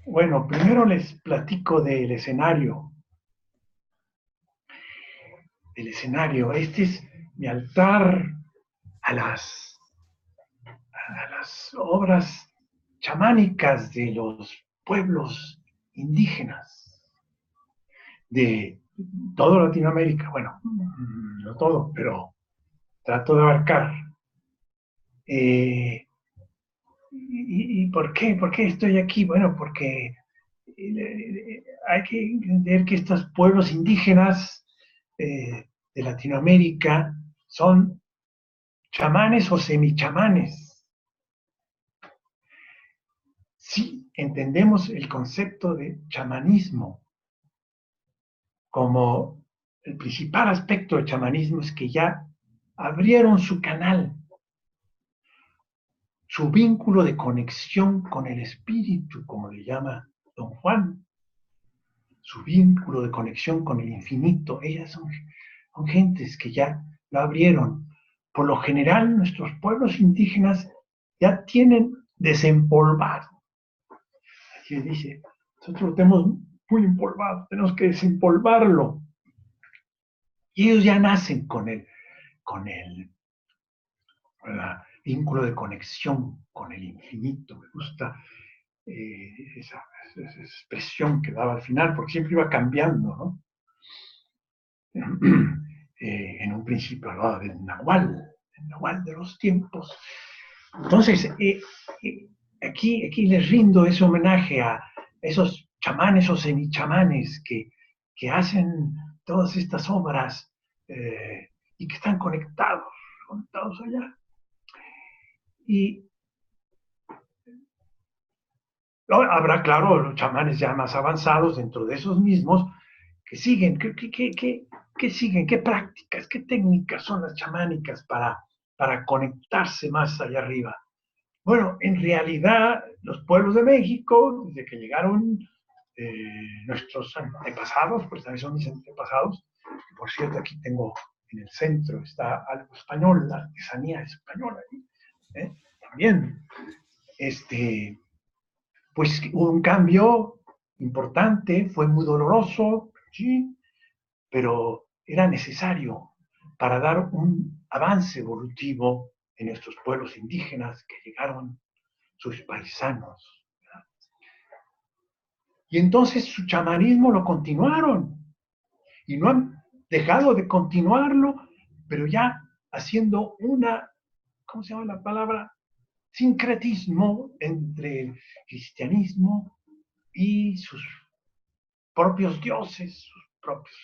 Bueno, primero les platico del escenario. Este es mi altar a las obras chamánicas de los pueblos indígenas de toda Latinoamérica. Bueno, no todo, pero trato de abarcar. Eh, ¿Y por qué? ¿Por qué estoy aquí? Bueno, porque hay que entender que estos pueblos indígenas de Latinoamérica son chamanes o semichamanes. Si entendemos el concepto de chamanismo como el principal aspecto del chamanismo es que ya abrieron su canal, su vínculo de conexión con el espíritu, como le llama don Juan, su vínculo de conexión con el infinito. Ellas son gentes que ya lo abrieron. Por lo general, nuestros pueblos indígenas ya tienen desempolvado. Así dice, nosotros lo tenemos muy empolvado, tenemos que desempolvarlo. Y ellos ya nacen con el vínculo de conexión con el infinito. Me gusta esa expresión que daba al final, porque siempre iba cambiando, ¿no? En un principio hablaba del Nahual de los tiempos. Entonces, aquí les rindo ese homenaje a esos chamanes o semichamanes que hacen todas estas obras y que están conectados allá. Y habrá, claro, los chamanes ya más avanzados dentro de esos mismos que siguen, ¿qué siguen? ¿Qué prácticas, qué técnicas son las chamánicas para conectarse más allá arriba? Bueno, en realidad los pueblos de México, desde que llegaron nuestros antepasados, pues también son mis antepasados, que por cierto aquí tengo en el centro, está algo español, la artesanía española, también, pues hubo un cambio importante, fue muy doloroso, sí, pero era necesario para dar un avance evolutivo en nuestros pueblos indígenas que llegaron sus paisanos. Y entonces su chamanismo lo continuaron y no han dejado de continuarlo, pero ya haciendo ¿cómo se llama la palabra? Sincretismo entre el cristianismo y sus propios dioses, sus propias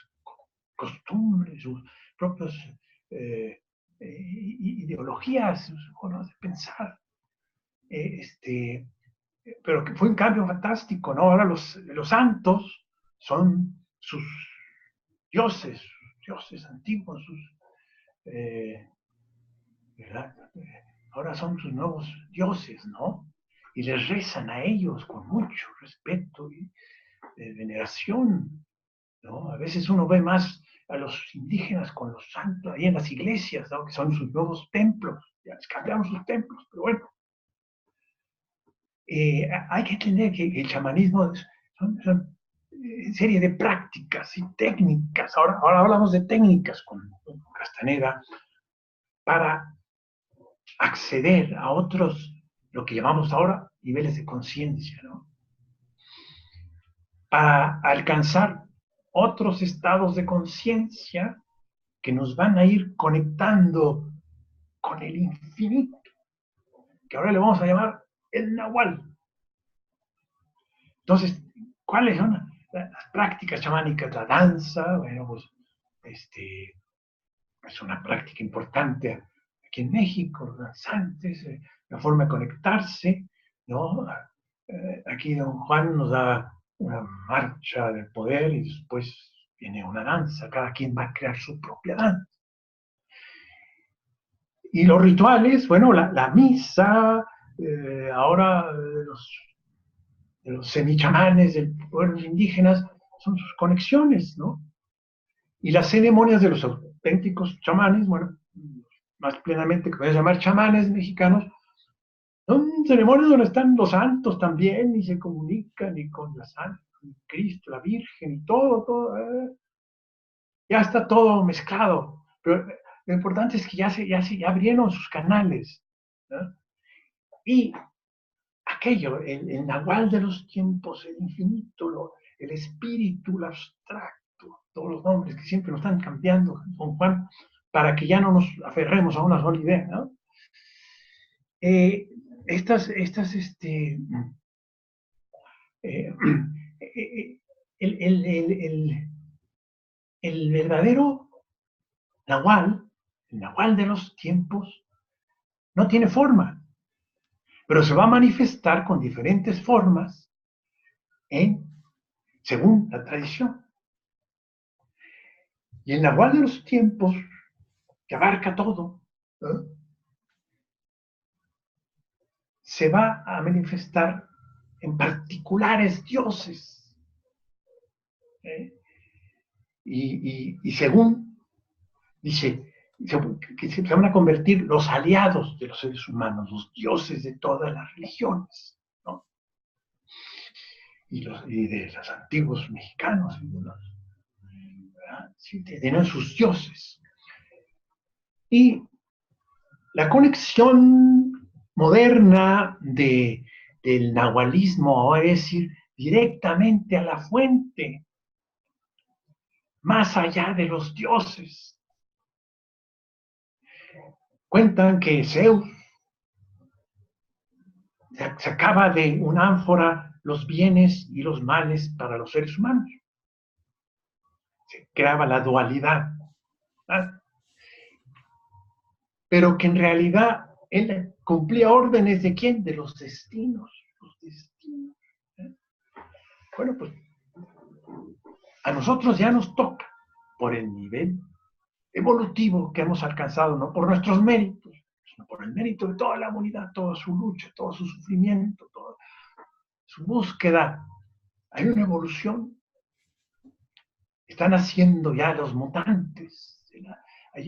costumbres, sus propias ideologías, sus formas de pensar. Pero que fue un cambio fantástico, ¿no? Ahora los santos son sus dioses antiguos, eh, ¿verdad? Ahora son sus nuevos dioses, ¿no? Y les rezan a ellos con mucho respeto y veneración, ¿no? A veces uno ve más a los indígenas con los santos ahí en las iglesias, ¿no? Que son sus nuevos templos, ya les cambiaron sus templos, pero bueno, hay que entender que el chamanismo son serie de prácticas y técnicas. Ahora hablamos de técnicas con Castaneda para acceder a otros, lo que llamamos ahora niveles de conciencia, ¿no? Para alcanzar otros estados de conciencia que nos van a ir conectando con el infinito, que ahora le vamos a llamar el Nahual. Entonces, ¿cuáles son las prácticas chamánicas? La danza, bueno, pues es una práctica importante aquí en México, los danzantes, la forma de conectarse, ¿no? Aquí don Juan nos da una marcha del poder y después viene una danza, cada quien va a crear su propia danza. Y los rituales, bueno, la misa, ahora de los semichamanes, de los pueblos indígenas, son sus conexiones, ¿no? Y las ceremonias de los auténticos chamanes, bueno, más plenamente que podemos llamar chamanes mexicanos, Son ceremonias donde están los santos también y se comunican y con la santa, con Cristo, la Virgen y todo, todo. Ya está todo mezclado. Pero lo importante es que ya abrieron sus canales, ¿no? Y aquello, el nahual de los tiempos, el infinito, el espíritu, el abstracto, todos los nombres que siempre nos están cambiando, don Juan, para que ya no nos aferremos a una sola idea, ¿no? Eh, estas, eh, el, el, el, el verdadero nahual, el nahual de los tiempos, no tiene forma, pero se va a manifestar con diferentes formas según la tradición. Y el nahual de los tiempos, que abarca todo, ¿eh? Se va a manifestar en particulares dioses. ¿Eh? Y según dice, que se van a convertir los aliados de los seres humanos, los dioses de todas las religiones, ¿no? Y de los antiguos mexicanos, sí, tienen sus dioses. Y la conexión moderna del nahualismo, es decir, directamente a la fuente, más allá de los dioses. Cuentan que Zeus sacaba de una ánfora los bienes y los males para los seres humanos. Se creaba la dualidad, ¿verdad? Pero que en realidad él cumplía órdenes de quién, de los destinos. Los destinos, ¿eh? Bueno, pues a nosotros ya nos toca, por el nivel evolutivo que hemos alcanzado, no por nuestros méritos, sino por el mérito de toda la humanidad, toda su lucha, todo su sufrimiento, toda su búsqueda. Hay una evolución. Están haciendo ya los mutantes.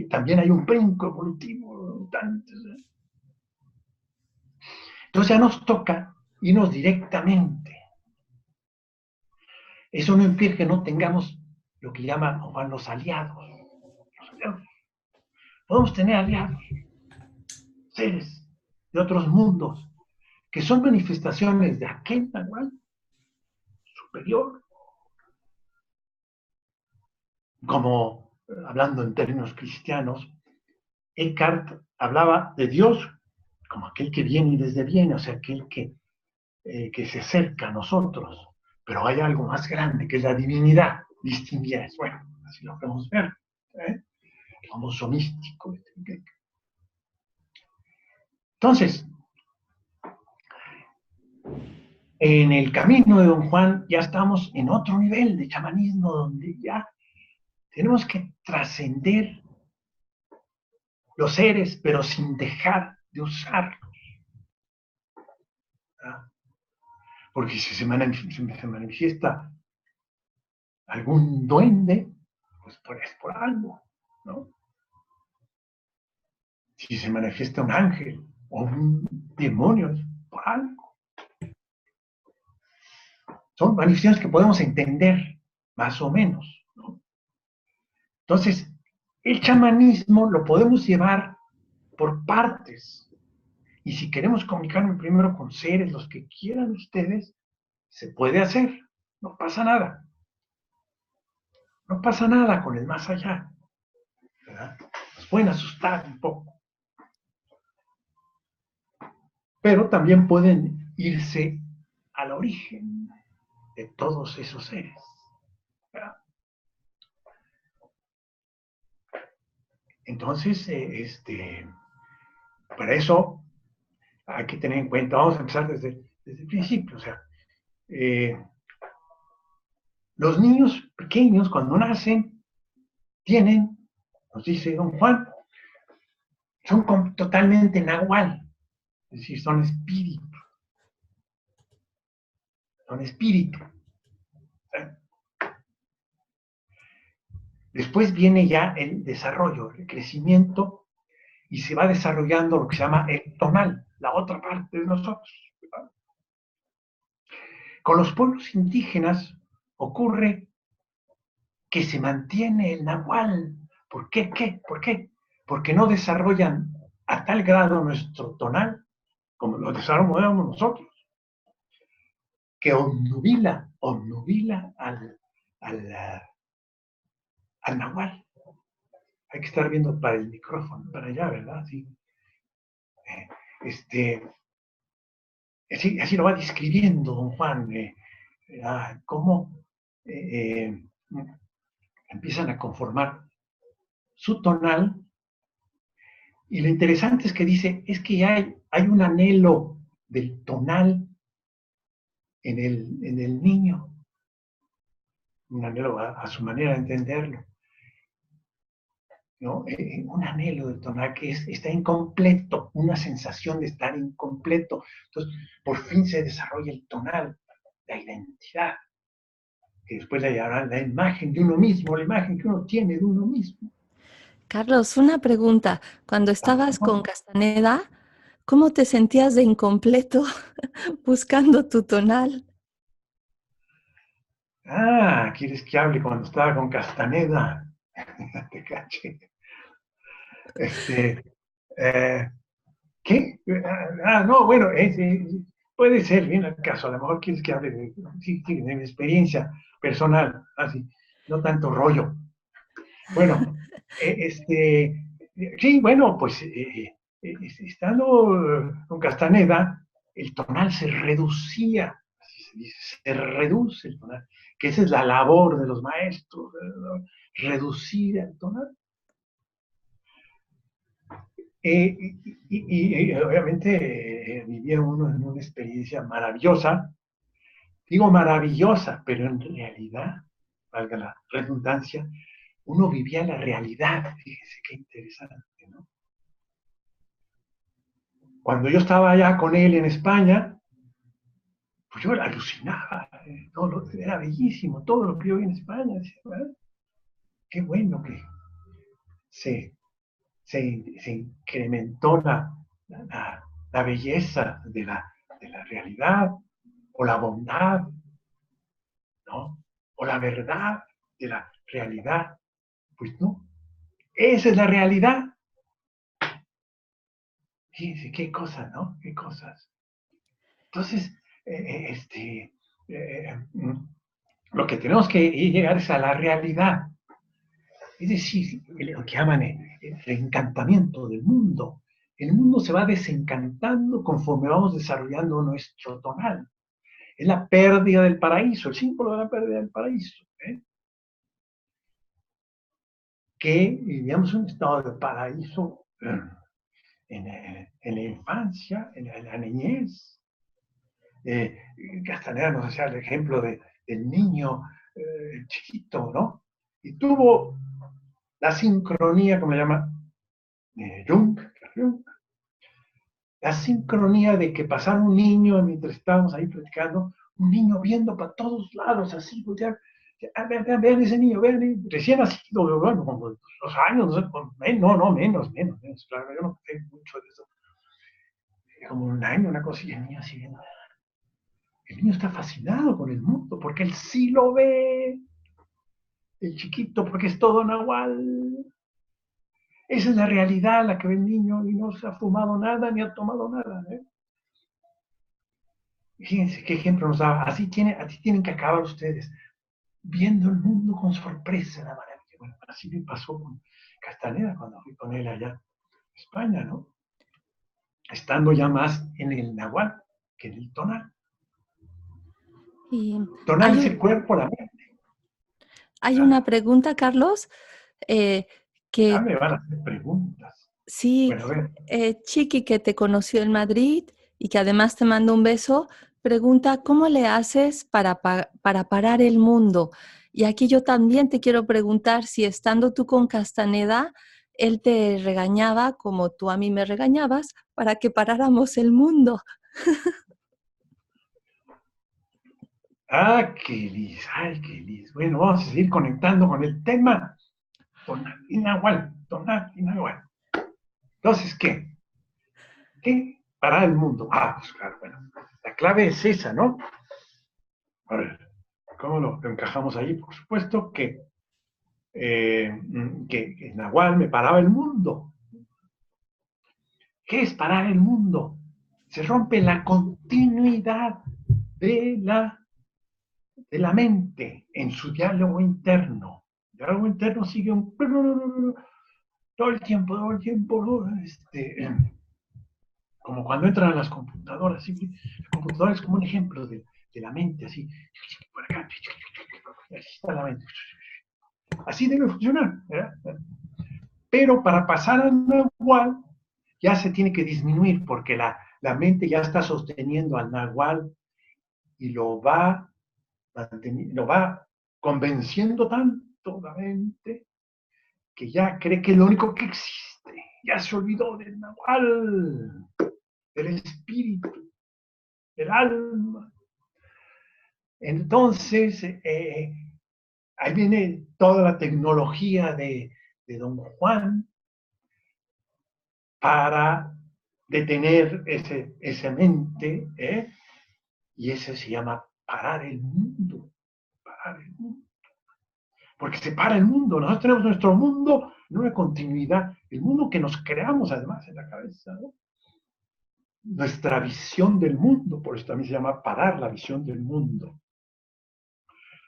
También hay un brinco evolutivo de mutantes. Entonces ya nos toca irnos directamente. Eso no impide que no tengamos lo que llaman Juan los aliados. Los aliados. Podemos tener aliados, seres de otros mundos, que son manifestaciones de aquel nahual superior, como hablando en términos cristianos, Eckhart hablaba de Dios como aquel que viene y desde viene, o sea, aquel que se acerca a nosotros, pero hay algo más grande que es la divinidad distinguida. Bueno, así lo podemos ver, ¿eh? El famoso místico. Entonces, en el camino de Don Juan ya estamos en otro nivel de chamanismo donde ya tenemos que trascender los seres, pero sin dejar de usarlos. ¿Ah? Porque si se manifiesta algún duende, pues es por algo, ¿no? Si se manifiesta un ángel o un demonio, es por algo. Son manifestaciones que podemos entender más o menos, ¿no? Entonces, el chamanismo lo podemos llevar por partes. Y si queremos comunicarnos primero con seres, los que quieran ustedes, se puede hacer. No pasa nada. No pasa nada con el más allá, ¿verdad? Nos pueden asustar un poco. Pero también pueden irse al origen de todos esos seres, ¿verdad? Entonces, para eso hay que tener en cuenta, vamos a empezar desde el principio, o sea, los niños pequeños cuando nacen tienen, nos dice don Juan, son totalmente nahual, es decir, son espíritu. Son espíritu. Después viene ya el desarrollo, el crecimiento, y se va desarrollando lo que se llama el tonal, la otra parte de nosotros. Con los pueblos indígenas ocurre que se mantiene el nahual. ¿Por qué? ¿Por qué? Porque no desarrollan a tal grado nuestro tonal como lo desarrollamos nosotros, que obnubila al, al nahual. Hay que estar viendo para el micrófono, para allá, ¿verdad? Sí. Este, así lo va describiendo don Juan, cómo empiezan a conformar su tonal. Y lo interesante es que dice, es que hay un anhelo del tonal en el niño, un anhelo a su manera de entenderlo, ¿no? Un anhelo del tonal que está incompleto, una sensación de estar incompleto. Entonces, por fin se desarrolla el tonal, la identidad, que después le llamarán la imagen de uno mismo, la imagen que uno tiene de uno mismo. Carlos, una pregunta. Cuando estabas con Castaneda, ¿cómo te sentías de incompleto buscando tu tonal? Ah, ¿quieres que hable cuando estaba con Castaneda? Te caché. Este, eh, ¿Qué? No, bueno, puede ser, bien al caso. A lo mejor quieres que hable de mi experiencia personal, así, no tanto rollo. Bueno, sí, bueno, pues estando con Castaneda, el tonal se reducía, así se dice, se reduce el tonal, que esa es la labor de los maestros, ¿no? Reducir el tonal. Obviamente vivía uno en una experiencia maravillosa, digo maravillosa, pero en realidad, valga la redundancia, uno vivía la realidad, fíjese qué interesante, ¿no? Cuando yo estaba allá con él en España, pues yo alucinaba, era bellísimo, todo lo que yo vi en España, decía, ¿verdad? Qué bueno que se, se incrementó la belleza de la realidad, o la bondad, ¿no? O la verdad de la realidad. Pues no, esa es la realidad. Fíjense qué cosas, ¿no? Qué cosas. Entonces, lo que tenemos que llegar es a la realidad. Es decir, lo que llaman el encantamiento del mundo. El mundo se va desencantando conforme vamos desarrollando nuestro tonal. Es la pérdida del paraíso, el símbolo de la pérdida del paraíso. Que vivíamos un estado de paraíso en la infancia, en la niñez. Castaneda nos hacía el ejemplo del niño chiquito, ¿no? Y tuvo la sincronía, como le llama Jung, la sincronía de que pasara un niño mientras estábamos ahí platicando, un niño viendo para todos lados, así, voltear. Vean ese niño, vean, recién nacido, bueno, como 2 años, no, menos, claro, yo no sé mucho de eso, como un año, una cosa, y el niño así viendo. El niño está fascinado con el mundo, porque él sí lo ve, el chiquito, porque es todo nahual. Esa es la realidad, la que ve el niño, y no se ha fumado nada, ni ha tomado nada, ¿eh? Fíjense qué ejemplo nos daba. Así tienen que acabar ustedes, viendo el mundo con sorpresa, la maravilla. Bueno, así me pasó con Castaneda cuando fui con él allá en España, ¿no? Estando ya más en el nahual que en el tonal. Y Tonal hay, es el cuerpo, la mente. hay una pregunta, Carlos, eh, Ya que me van a hacer preguntas. sí, Bueno, a ver. Chiqui, que te conoció en Madrid y que además te manda un beso, pregunta, ¿cómo le haces para parar el mundo? Y aquí yo también te quiero preguntar si estando tú con Castaneda, él te regañaba como tú a mí me regañabas para que paráramos el mundo. Ay, qué lis. Bueno, vamos a seguir conectando con el tema. Tonal y Nahual, Tonal y Nahual. Entonces, ¿qué? ¿Qué para el mundo? Ah, pues claro, bueno, la clave es esa, ¿no? A ver, ¿cómo lo encajamos ahí? Por supuesto que Nahual me paraba el mundo. ¿Qué es parar el mundo? Se rompe la continuidad de la mente en su diálogo interno. El diálogo interno sigue todo el tiempo, como cuando entran a las computadoras. ¿Sí? La computadora es como un ejemplo de la mente, así, por acá, así está la mente. Así debe funcionar, ¿verdad? Pero para pasar al Nahual ya se tiene que disminuir porque la mente ya está sosteniendo al Nahual y lo va convenciendo tanto la mente que ya cree que es lo único que existe. Ya se olvidó del Nahual, del espíritu, del alma. Entonces, ahí viene toda la tecnología de Don Juan para detener esa mente, y ese se llama parar el mundo, parar el mundo. Porque se para el mundo, nosotros tenemos nuestro mundo en una continuidad, el mundo que nos creamos además en la cabeza, ¿no? Nuestra visión del mundo, por eso también se llama parar la visión del mundo.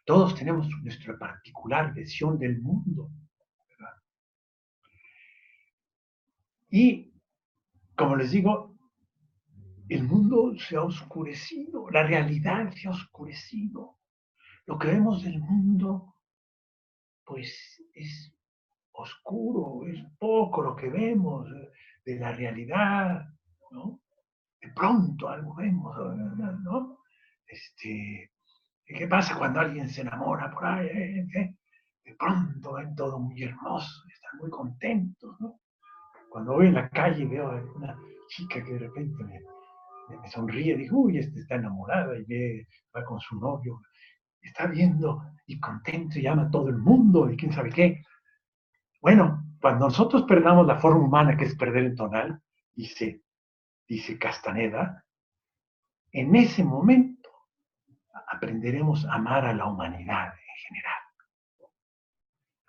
Todos tenemos nuestra particular visión del mundo, ¿verdad? Y, como les digo, el mundo se ha oscurecido, la realidad se ha oscurecido. Lo que vemos del mundo, pues es oscuro, es poco lo que vemos de la realidad, ¿no? De pronto algo vemos, ¿no? ¿Qué pasa cuando alguien se enamora por ahí? De pronto ven todo muy hermoso, están muy contentos, ¿no? Cuando voy en la calle y veo a una chica que de repente me sonríe, digo, uy, está enamorada y va con su novio, está viendo y contento y ama a todo el mundo y quién sabe qué. Bueno, cuando nosotros perdamos la forma humana, que es perder el tonal, dice Castaneda, en ese momento aprenderemos a amar a la humanidad en general.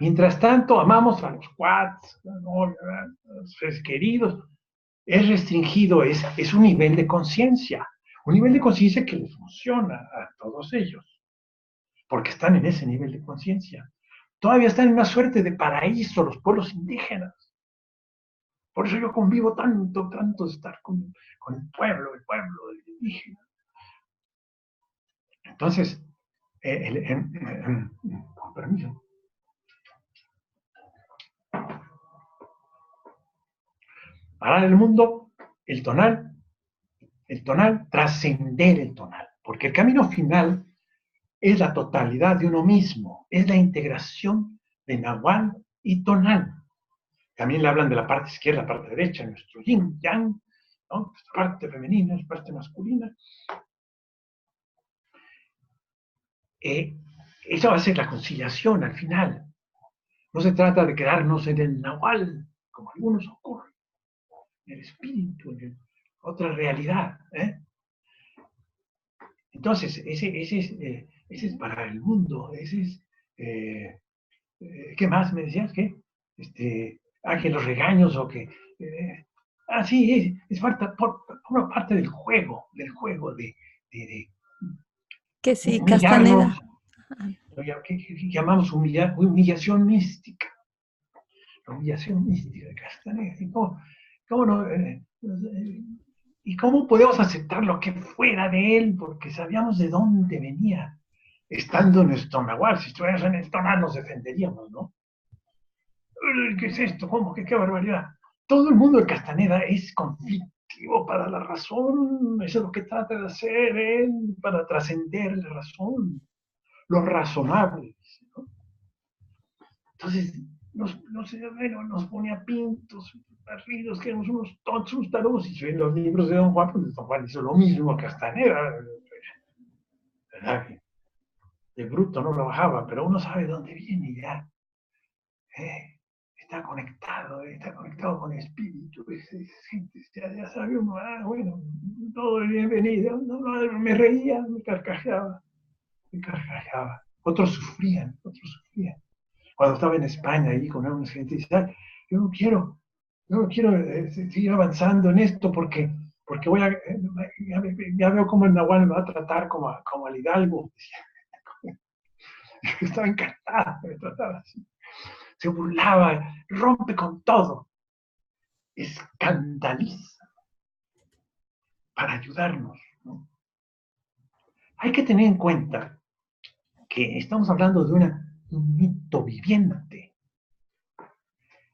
Mientras tanto, amamos a los cuates, a los seres queridos. Es restringido, es un nivel de conciencia que les funciona a todos ellos, porque están en ese nivel de conciencia. Todavía están en una suerte de paraíso los pueblos indígenas. Por eso yo convivo tanto de estar con el pueblo el indígena. Entonces, con permiso, parar el mundo, el tonal, trascender el tonal, porque el camino final es la totalidad de uno mismo, es la integración de Nahual y tonal. También le hablan de la parte izquierda, la parte derecha, nuestro yin, yang, ¿no? Nuestra parte femenina, nuestra parte masculina. Eso va a ser la conciliación al final. No se trata de quedarnos en el Nahual, como algunos ocurre, en el espíritu, en otra realidad. Entonces, ese es para el mundo, ese es... ¿Qué más me decías? ¿Qué? Que los regaños o que... sí, es forma parte del juego, de Que sí, humillarnos, Castaneda. Ah, lo que llamamos humillación mística. La humillación mística de Castaneda. ¿Cómo no? ¿Y cómo podemos aceptar lo que fuera de él? Porque sabíamos de dónde venía, estando en nuestro nahual. Si estuviéramos en el tonal nos defenderíamos, ¿no? ¿Qué es esto? ¿Cómo? ¿Qué barbaridad? Todo el mundo de Castaneda es conflictivo para la razón. Eso es lo que trata de hacer él para trascender la razón, lo razonable, ¿no? Entonces, nos ponía pintos, barridos, que éramos unos tontos, unos tarudos. Y si ven los libros de Don Juan, pues Don Juan hizo lo mismo que Castaneda, ¿verdad? De bruto no lo bajaba, pero uno sabe de dónde viene ya. está conectado con el espíritu, gente, ya sabe uno, bueno, todo es bienvenido, no, me reía, me carcajeaba. Otros sufrían. Cuando estaba en España ahí con alguna gente, dice, yo no quiero seguir avanzando en esto porque voy a, ya veo cómo el Nahual me va a tratar como al Hidalgo. Estaba encantada, me trataba así. Se burlaba, rompe con todo, escandaliza para ayudarnos, ¿no? Hay que tener en cuenta que estamos hablando de un mito viviente.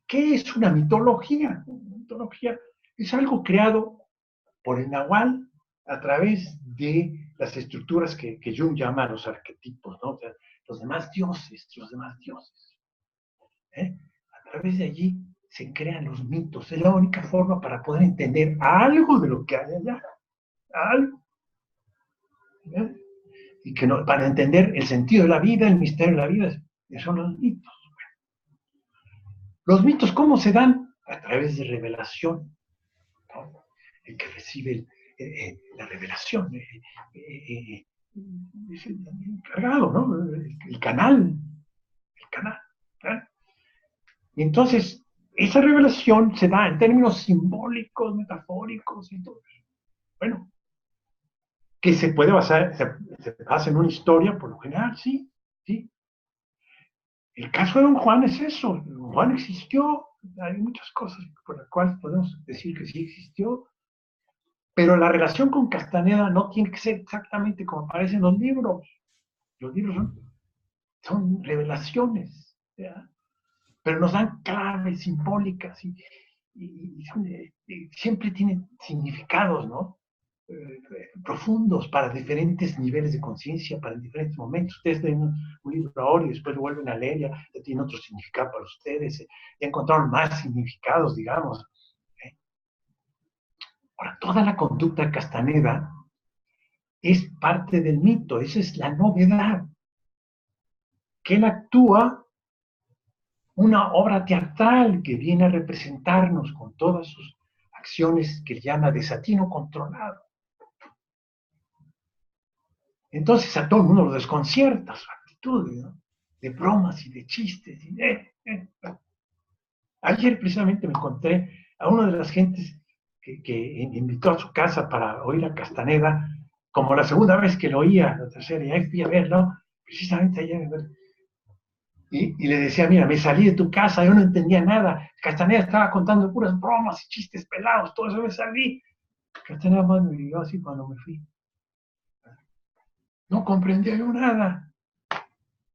¿Qué es una mitología? Una mitología es algo creado por el Nahual a través de las estructuras que Jung llama los arquetipos, ¿no? O sea, los demás dioses. A través de allí se crean los mitos. Es la única forma para poder entender algo de lo que hay allá. Algo. ¿Eh? Y que no, para entender el sentido de la vida, el misterio de la vida, son los mitos. Los mitos, ¿cómo se dan? A través de revelación, ¿no? El que recibe la revelación es el encargado, ¿no? El canal. ¿Eh? Y entonces, esa revelación se da en términos simbólicos, metafóricos y todo eso. Bueno, que se puede basar, se basa en una historia, por lo general, sí. El caso de Don Juan es eso. Don Juan existió, hay muchas cosas por las cuales podemos decir que sí existió, pero la relación con Castaneda no tiene que ser exactamente como aparece en los libros. Los libros son revelaciones, ¿ya? Pero nos dan claves simbólicas y siempre tienen significados, ¿no? Profundos para diferentes niveles de conciencia, para diferentes momentos. Ustedes leen un libro ahora y después lo vuelven a leer, ya tiene otro significado para ustedes, ya encontraron más significados, digamos. Ahora, toda la conducta de Castaneda es parte del mito, esa es la novedad, que él actúa una obra teatral que viene a representarnos con todas sus acciones que él llama desatino controlado. Entonces a todo el mundo lo desconcierta su actitud, ¿no? De bromas y de chistes. Ayer precisamente me encontré a una de las gentes que invitó a su casa para oír a Castaneda, como la segunda vez que lo oía, la tercera, y ahí fui a verlo, precisamente ayer. Y le decía, mira, me salí de tu casa, yo no entendía nada. Castaneda estaba contando puras bromas y chistes pelados, todo eso me salí. Castaneda más me vio así cuando me fui. No comprendía yo nada.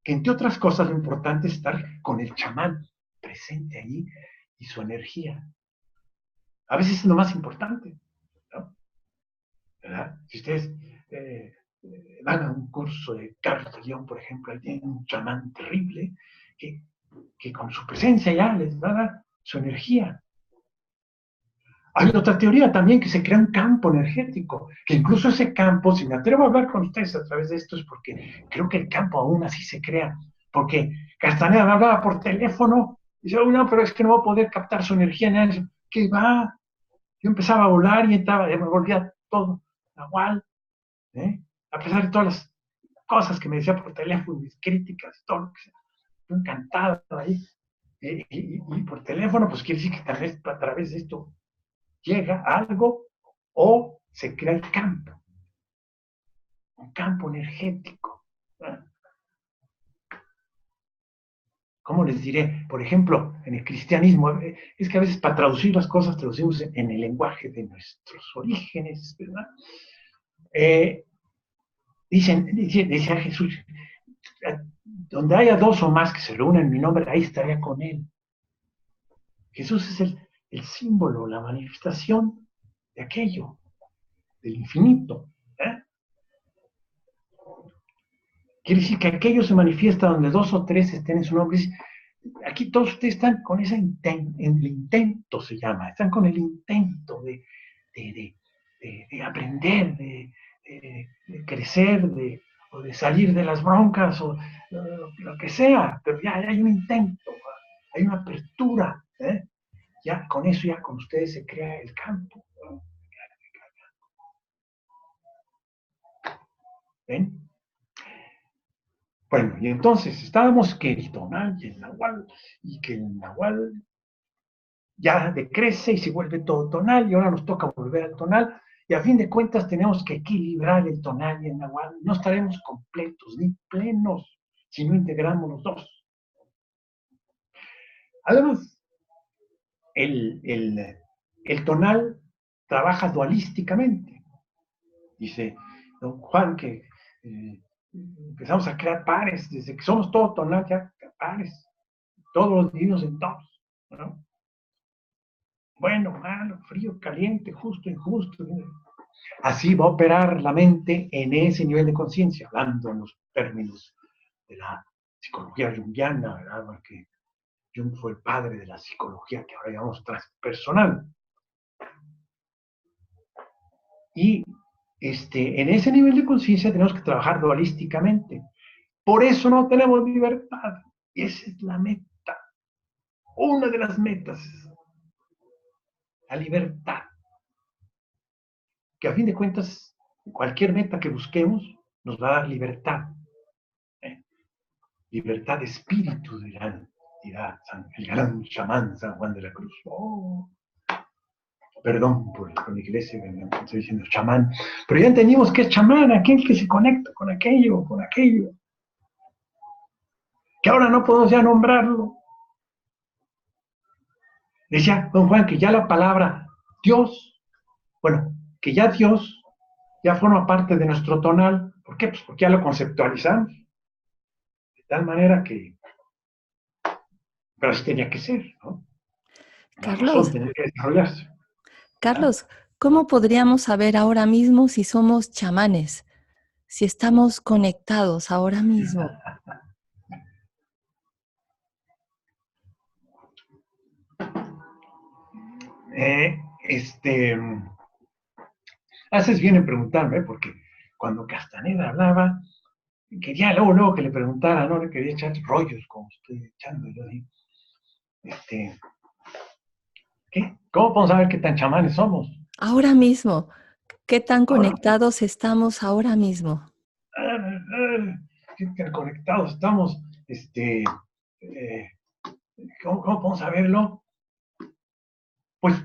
Que entre otras cosas lo importante es estar con el chamán presente ahí y su energía. A veces es lo más importante, ¿no? ¿Verdad? Si ustedes van a un curso de Carlos de León, por ejemplo, ahí tienen un chamán terrible que con su presencia ya les va a dar su energía. Hay otra teoría también, que se crea un campo energético, que incluso ese campo, si me atrevo a hablar con ustedes a través de esto, es porque creo que el campo aún así se crea, porque Castaneda me hablaba por teléfono, y decía, no, pero es que no voy a poder captar su energía, ni nada. ¿Qué va? Yo empezaba a volar y me volvía todo nahual, a pesar de todas las cosas que me decía por teléfono, mis críticas, todo lo que sea. Yo encantado ahí. Y por teléfono, pues quiere decir que tal vez a través de esto llega algo o se crea el campo, un campo energético. ¿Cómo les diré? Por ejemplo, en el cristianismo, es que a veces para traducir las cosas traducimos en el lenguaje de nuestros orígenes, ¿verdad? Decía Jesús, donde haya dos o más que se reúnan en mi nombre, ahí estaría con él. Jesús es el símbolo, la manifestación de aquello, del infinito. Quiere decir que aquello se manifiesta donde dos o tres estén en su nombre. Aquí todos ustedes están con ese el intento, se llama, están con el intento de aprender, de crecer, o de salir de las broncas, o lo que sea, pero ya hay un intento. hay una apertura, ¿eh? Ya con eso, ya con ustedes se crea el campo, ¿no? ¿Ven? Bueno, y entonces estábamos que el tonal y el nahual, y que el nahual ya decrece y se vuelve todo tonal, y ahora nos toca volver al tonal, y a fin de cuentas tenemos que equilibrar el tonal y el nahual. No estaremos completos ni plenos si no integramos los dos. Además, el tonal trabaja dualísticamente. Dice don Juan que empezamos a crear pares, desde que somos todo tonal, ya pares, todos los divinos en todos, ¿no? Bueno, malo, frío, caliente, justo, injusto. Así va a operar la mente en ese nivel de conciencia, hablando en los términos de la psicología junguiana, ¿verdad? Porque Jung fue el padre de la psicología que ahora llamamos transpersonal. Y en ese nivel de conciencia tenemos que trabajar dualísticamente. Por eso no tenemos libertad. Y esa es la meta. Una de las metas. La libertad. Que a fin de cuentas, cualquier meta que busquemos nos va a dar libertad. Libertad de espíritu, dirá el gran chamán San Juan de la Cruz. Oh, perdón por la iglesia, estoy diciendo chamán. Pero ya entendimos que es chamán, aquel que se conecta con aquello, que ahora no podemos ya nombrarlo. Decía don Juan que ya la palabra Dios, bueno, que ya Dios ya forma parte de nuestro tonal. ¿Por qué? Pues porque ya lo conceptualizamos. De tal manera que, pero así tenía que ser, ¿no? La razón Carlos, tenía que desarrollarse. ¿Ah? Carlos, ¿cómo podríamos saber ahora mismo si somos chamanes? Si estamos conectados ahora mismo. Eh, este, haces bien en preguntarme, porque cuando Castaneda hablaba, quería luego que le preguntara, no le quería echar rollos como estoy echando yo ahí. ¿Qué? ¿Cómo podemos saber qué tan chamanes somos? Ahora mismo. ¿Qué tan Ahora, conectados estamos ahora mismo? qué tan conectados estamos. Eh, ¿Cómo podemos saberlo? Pues,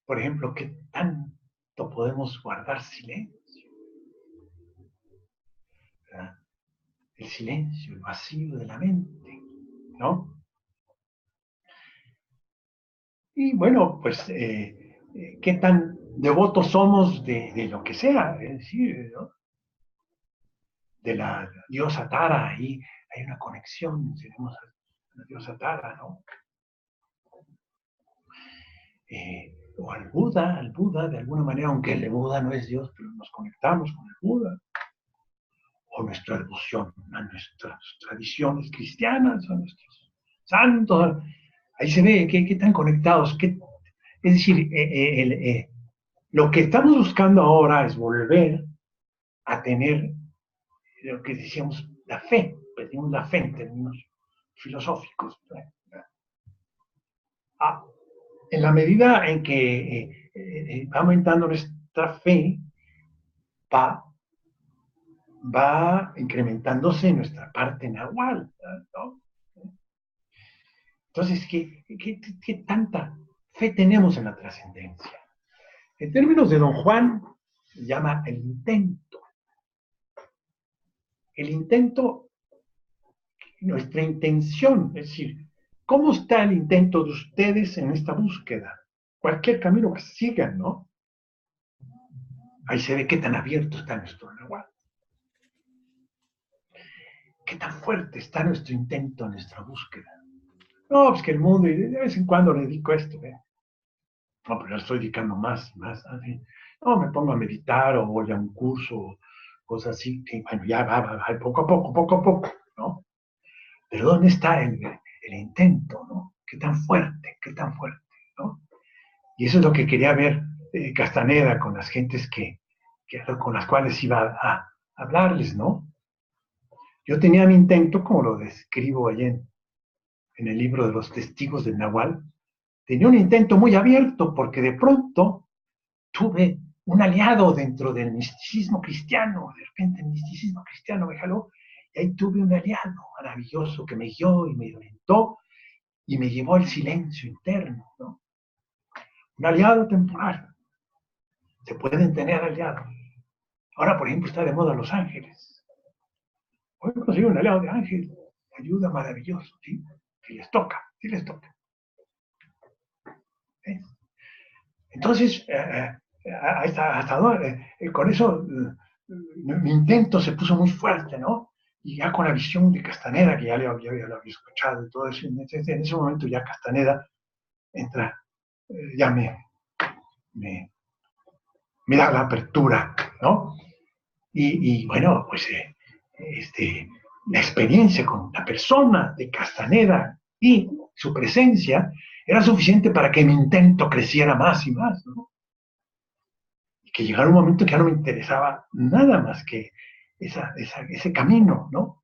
por ejemplo, ¿qué tanto podemos guardar silencio? ¿Verdad? El silencio, el vacío de la mente, ¿no? Y bueno, pues, ¿qué tan devotos somos de lo que sea? Es decir, ¿no? De la diosa Tara, ahí hay una conexión, tenemos a la diosa Tara, ¿no? O al Buda, de alguna manera, aunque el Buda no es Dios, pero nos conectamos con el Buda. O nuestra devoción a nuestras tradiciones cristianas, a nuestros santos. Ahí se ve qué tan conectados. Es decir, lo que estamos buscando ahora es volver a tener lo que decíamos, la fe, pedimos la fe en términos filosóficos. Ah, en la medida en que va aumentando nuestra fe, va incrementándose nuestra parte nahual, ¿no? Entonces, ¿qué tanta fe tenemos en la trascendencia? En términos de don Juan, se llama el intento. El intento, nuestra intención, es decir, ¿cómo está el intento de ustedes en esta búsqueda? Cualquier camino que sigan, ¿no? Ahí se ve qué tan abierto está nuestro nahual. Qué tan fuerte está nuestro intento, nuestra búsqueda. No, pues que el mundo, y de vez en cuando le dedico a esto, ¿eh? No, pero ya estoy dedicando más, así. No, me pongo a meditar o voy a un curso, cosas así. Y bueno, ya va, poco a poco, ¿no? Pero ¿dónde está el intento, ¿no? Qué tan fuerte, ¿no? Y eso es lo que quería ver Castaneda con las gentes con las cuales iba a hablarles, ¿no? Yo tenía mi intento, como lo describo allí en el libro de los testigos del Nahual, tenía un intento muy abierto porque de pronto tuve un aliado dentro del misticismo cristiano. De repente el misticismo cristiano me jaló y ahí tuve un aliado maravilloso que me guió y me orientó y me llevó al silencio interno, ¿no? Un aliado temporal. Se pueden tener aliados. Ahora, por ejemplo, está de moda Los Ángeles. Hoy consigo un aliado de ángel. Ayuda maravilloso, ¿sí? Si les toca, si les toca. ¿Eh? Entonces, con eso mi intento se puso muy fuerte, ¿no? Y ya con la visión de Castaneda, que ya lo había escuchado y todo eso, en ese momento ya Castaneda entra, ya me, me da la apertura, ¿no? Y bueno, pues la experiencia con la persona de Castaneda y su presencia era suficiente para que mi intento creciera más y más, ¿no? Y que llegara un momento que ya no me interesaba nada más que ese camino, ¿no?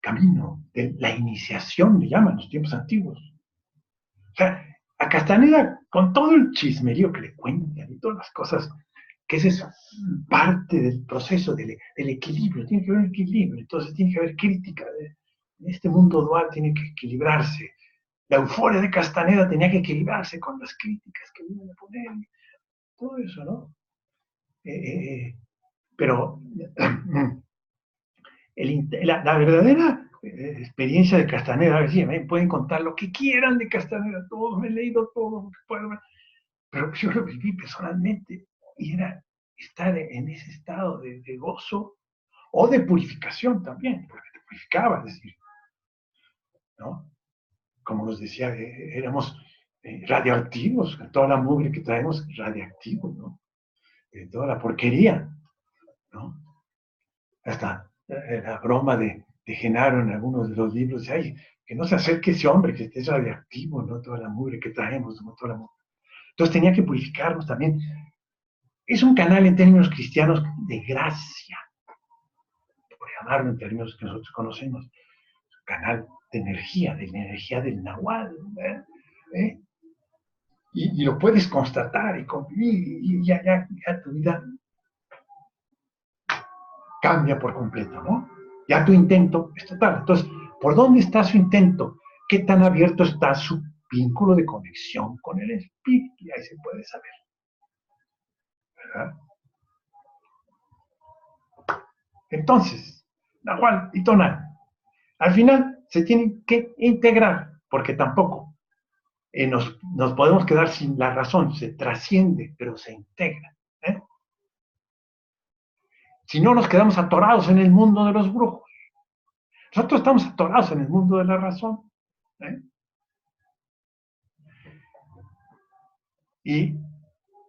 Camino de la iniciación, le llaman los tiempos antiguos. O sea, a Castaneda, con todo el chismerío que le cuentan y todas las cosas, que esa es parte del proceso del equilibrio, tiene que haber equilibrio, entonces tiene que haber crítica. En este mundo dual tiene que equilibrarse. La euforia de Castaneda tenía que equilibrarse con las críticas que iban a poner, todo eso, ¿no? Pero la verdadera experiencia de Castaneda, a ver si me pueden contar lo que quieran de Castaneda, todos, me he leído todo lo que puedo, pero yo lo viví personalmente y era estar en ese estado de gozo o de purificación también, porque te purificaba, es decir, ¿no? Como nos decía, éramos radioactivos, toda la mugre que traemos radiactivo, ¿no? Toda la porquería, ¿no? Hasta la broma de Genaro en algunos de los libros, de, ay, que no se acerque ese hombre, que es radiactivo, ¿no? Toda la mugre que traemos, ¿no? Toda la mugre. Entonces tenía que purificarnos también. Es un canal en términos cristianos de gracia, por llamarlo en términos que nosotros conocemos, un canal de la energía del Nahual, ¿eh? ¿Eh? Y lo puedes constatar y ya tu vida cambia por completo, ¿no? Ya tu intento es total. Entonces, ¿por dónde está su intento? ¿Qué tan abierto está su vínculo de conexión con el espíritu? Y ahí se puede saber, ¿verdad? Entonces, Nahual y Tonal, al final se tienen que integrar, porque tampoco nos podemos quedar sin la razón, se trasciende, pero se integra. ¿Eh? Si no, nos quedamos atorados en el mundo de los brujos. Nosotros estamos atorados en el mundo de la razón. ¿Eh? Y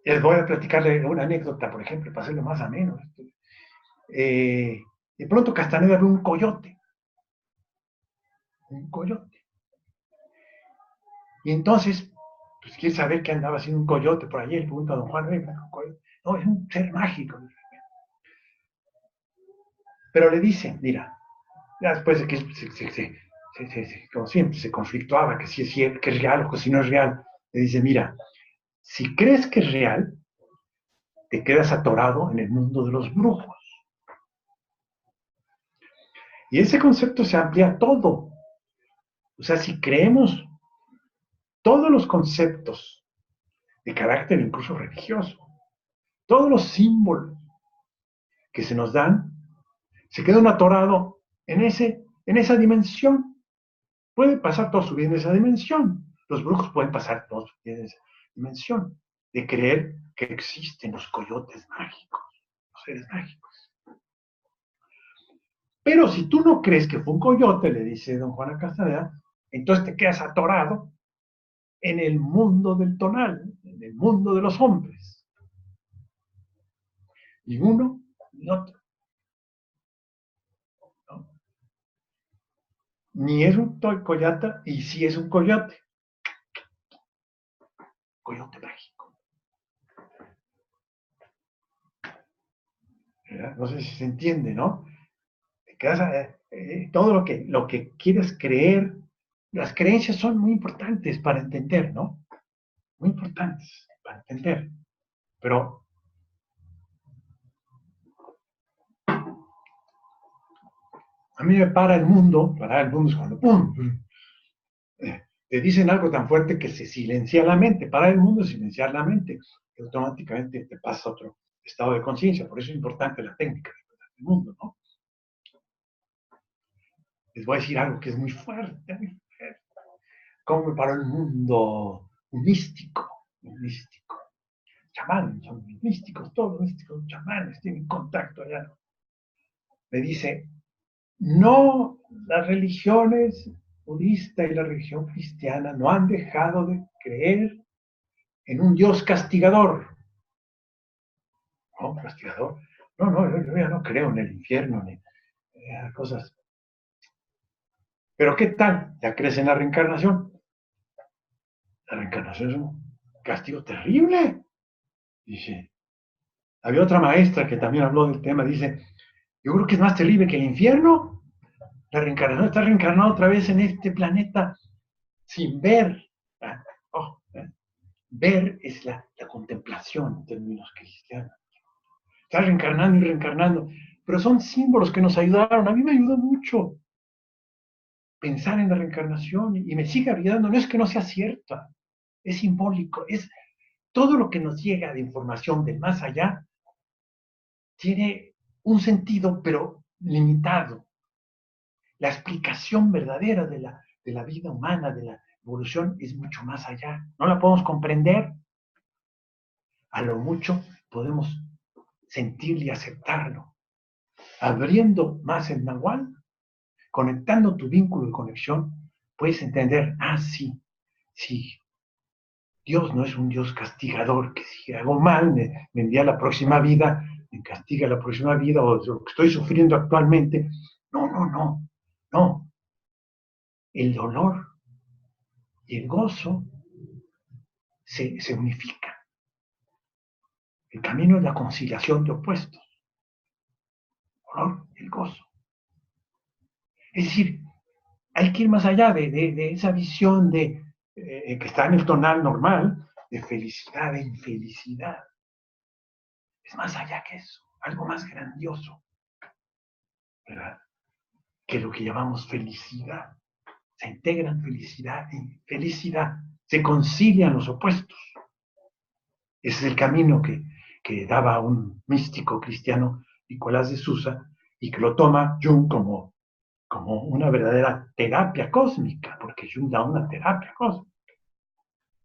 les voy a platicarle una anécdota, por ejemplo, para hacerlo más ameno. De pronto Castaneda ve un coyote. Un coyote. Y entonces, pues quiere saber qué andaba haciendo un coyote por allí. Le pregunta a don Juan, no, es un ser mágico. Pero le dice, mira, ya después de que como siempre, se conflictuaba, que si es cierto, que es real o que si no es real, le dice, mira, si crees que es real, te quedas atorado en el mundo de los brujos. Y ese concepto se amplía a todo. O sea, si creemos todos los conceptos de carácter incluso religioso, todos los símbolos que se nos dan, se queda un atorado en esa dimensión. Puede pasar toda su vida en esa dimensión. Los brujos pueden pasar toda su vida en esa dimensión de creer que existen los coyotes mágicos, los seres mágicos. Pero si tú no crees que fue un coyote, le dice don Juan Castaneda, entonces te quedas atorado en el mundo del tonal, en el mundo de los hombres. Ni uno ni otro. ¿No? Ni es un coyata y sí es un coyote. Coyote mágico. ¿Verdad? No sé si se entiende, ¿no? todo lo que quieres creer, las creencias son muy importantes para entender, ¿no? Muy importantes para entender. Pero a mí me para el mundo es cuando ¡pum! Te dicen algo tan fuerte que se silencia la mente. Para el mundo es silenciar la mente. Y automáticamente te pasa a otro estado de conciencia. Por eso es importante la técnica del mundo, ¿no? Les voy a decir algo que es muy fuerte, muy fuerte. ¿Cómo me paró el mundo místico? Místico. Chamanes, son místicos, todos místicos, chamanes, tienen contacto allá. Me dice, no, las religiones budista y la religión cristiana no han dejado de creer en un Dios castigador. ¿No? ¿Castigador? No, no, yo ya no creo en el infierno ni cosas. Pero ¿qué tal? ¿Ya crees en la reencarnación? La reencarnación es un castigo terrible. Dice, había otra maestra que también habló del tema, dice, yo creo que es más terrible que el infierno. La reencarnación está reencarnado otra vez en este planeta sin ver. Oh, ver es la contemplación en términos cristianos. Está reencarnando y reencarnando. Pero son símbolos que nos ayudaron. A mí me ayudó mucho pensar en la reencarnación y me sigue ayudando. No es que no sea cierta, es simbólico. Es todo lo que nos llega de información del más allá tiene un sentido, pero limitado. La explicación verdadera de la vida humana, de la evolución, es mucho más allá. No la podemos comprender. A lo mucho podemos sentirlo y aceptarlo. Abriendo más el nahual, conectando tu vínculo de conexión, puedes entender, sí, sí, Dios no es un Dios castigador, que si hago mal, me envía la próxima vida, me castiga la próxima vida, o lo que estoy sufriendo actualmente. No, no, no, no. El dolor y el gozo se unifican. El camino es la conciliación de opuestos. El dolor y el gozo. Es decir, hay que ir más allá de esa visión que está en el tonal normal, de felicidad e infelicidad. Es más allá que eso, algo más grandioso, ¿verdad? Que lo que llamamos felicidad. Se integran felicidad e infelicidad, se concilian los opuestos. Ese es el camino que daba un místico cristiano, Nicolás de Susa, y que lo toma Jung como una verdadera terapia cósmica, porque Jung da una terapia cósmica.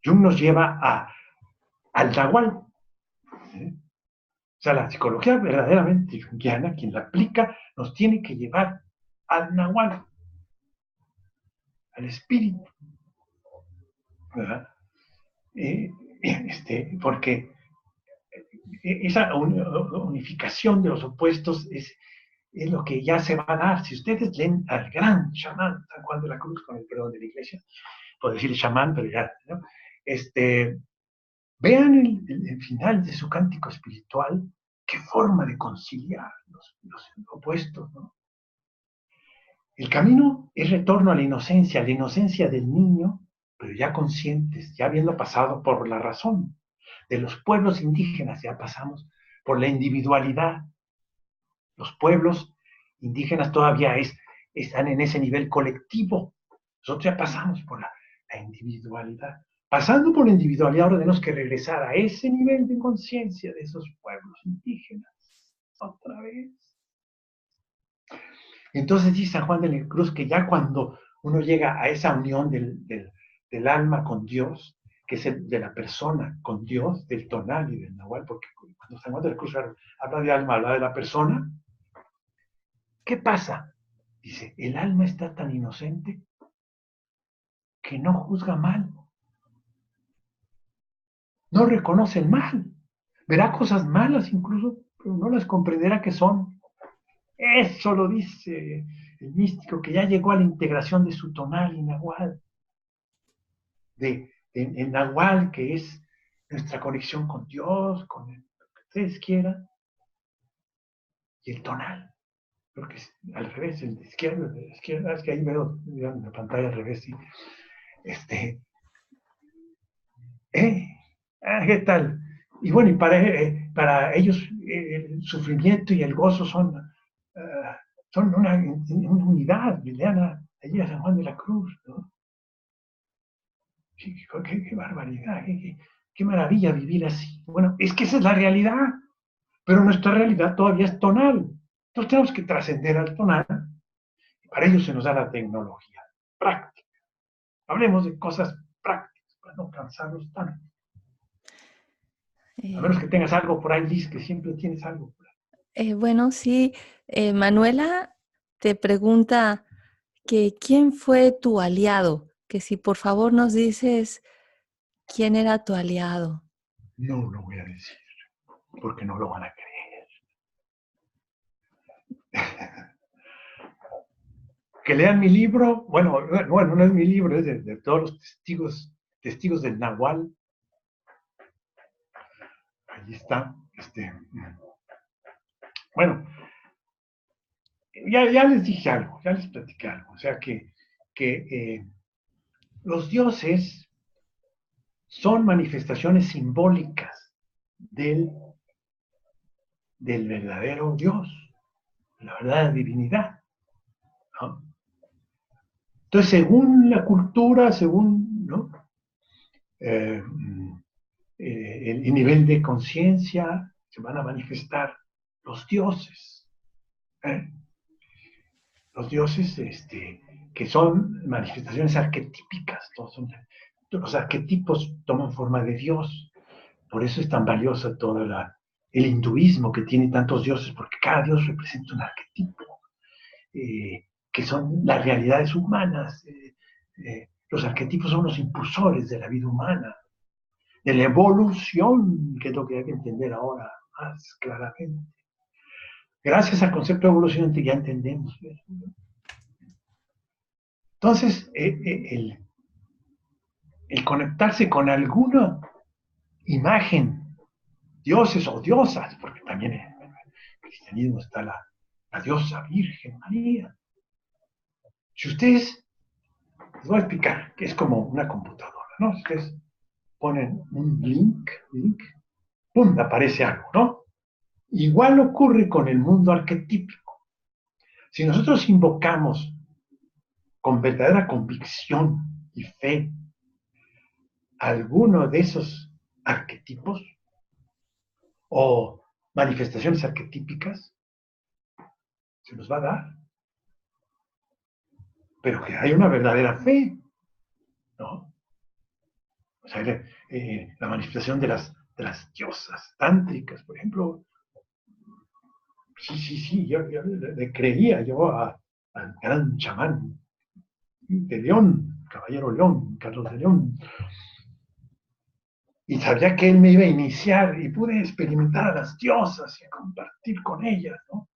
Jung nos lleva al Nahual. ¿Eh? O sea, la psicología verdaderamente junguiana, quien la aplica, nos tiene que llevar al Nahual, al espíritu, ¿verdad? Porque esa unificación de los opuestos es lo que ya se va a dar. Si ustedes leen al gran chamán San Juan de la Cruz, con el perdón de la iglesia, puedo decir chamán, pero ya, ¿no? Vean el final de su cántico espiritual, qué forma de conciliar los opuestos, ¿no? El camino es retorno a la inocencia del niño, pero ya conscientes, ya habiendo pasado por la razón. De los pueblos indígenas ya pasamos por la individualidad. Los pueblos indígenas todavía están en ese nivel colectivo. Nosotros ya pasamos por la individualidad. Pasando por la individualidad, ahora tenemos que regresar a ese nivel de conciencia de esos pueblos indígenas. Otra vez. Entonces dice San Juan de la Cruz que ya cuando uno llega a esa unión del alma con Dios, que es de la persona con Dios, del tonal y del nahual, porque cuando San Juan de la Cruz habla de alma, habla de la persona, ¿qué pasa? Dice, el alma está tan inocente que no juzga mal, no reconoce el mal, verá cosas malas incluso, pero no las comprenderá que son. Eso lo dice el místico, que ya llegó a la integración de su tonal y nahual, de nahual, que es nuestra conexión con Dios, con lo que ustedes quieran, y el tonal. creo que es al revés, el de izquierda, es que ahí veo en la pantalla al revés, sí. Este, ¿eh? ¿Qué tal? Y bueno, y para ellos el sufrimiento y el gozo son una unidad, Liliana, allí a San Juan de la Cruz, ¿no? Qué barbaridad, qué maravilla vivir así. Bueno, es que esa es la realidad, pero nuestra realidad todavía es tonal. Entonces tenemos que trascender al tonal, y para ello se nos da la tecnología práctica. Hablemos de cosas prácticas para no cansarnos tanto. A menos que tengas algo por ahí, Liz, que siempre tienes algo por ahí. Bueno, sí, Manuela te pregunta que quién fue tu aliado, que si por favor nos dices quién era tu aliado. No lo voy a decir, porque no lo van a creer. Que lean mi libro, bueno, no es mi libro, es de todos los testigos del Nahual. Ahí está. Bueno, ya les dije algo, ya les platiqué algo. O sea que los dioses son manifestaciones simbólicas del verdadero Dios, la verdadera divinidad, ¿no? Entonces, según la cultura, según, ¿no? El nivel de conciencia, se van a manifestar los dioses. ¿eh? Los dioses que son manifestaciones arquetípicas, los arquetipos toman forma de Dios. Por eso es tan valiosa el hinduismo, que tiene tantos dioses, porque cada dios representa un arquetipo, que son las realidades humanas. Los arquetipos son los impulsores de la vida humana, de la evolución, que es lo que hay que entender ahora más claramente. Gracias al concepto de evolución ya entendemos. Entonces, el conectarse con alguna imagen, dioses o diosas, porque también en el cristianismo está la diosa Virgen María. Si ustedes, les voy a explicar que es como una computadora, ¿no? Ustedes ponen un link, ¡pum!, aparece algo, ¿no? Igual ocurre con el mundo arquetípico. Si nosotros invocamos con verdadera convicción y fe alguno de esos arquetipos o manifestaciones arquetípicas, se nos va a dar. Pero que hay una verdadera fe, ¿no? O sea, la manifestación de las diosas tántricas, por ejemplo. Sí, yo le creía yo al gran chamán de León, Caballero León, Carlos de León, y sabía que él me iba a iniciar y pude experimentar a las diosas y compartir con ellas, ¿no?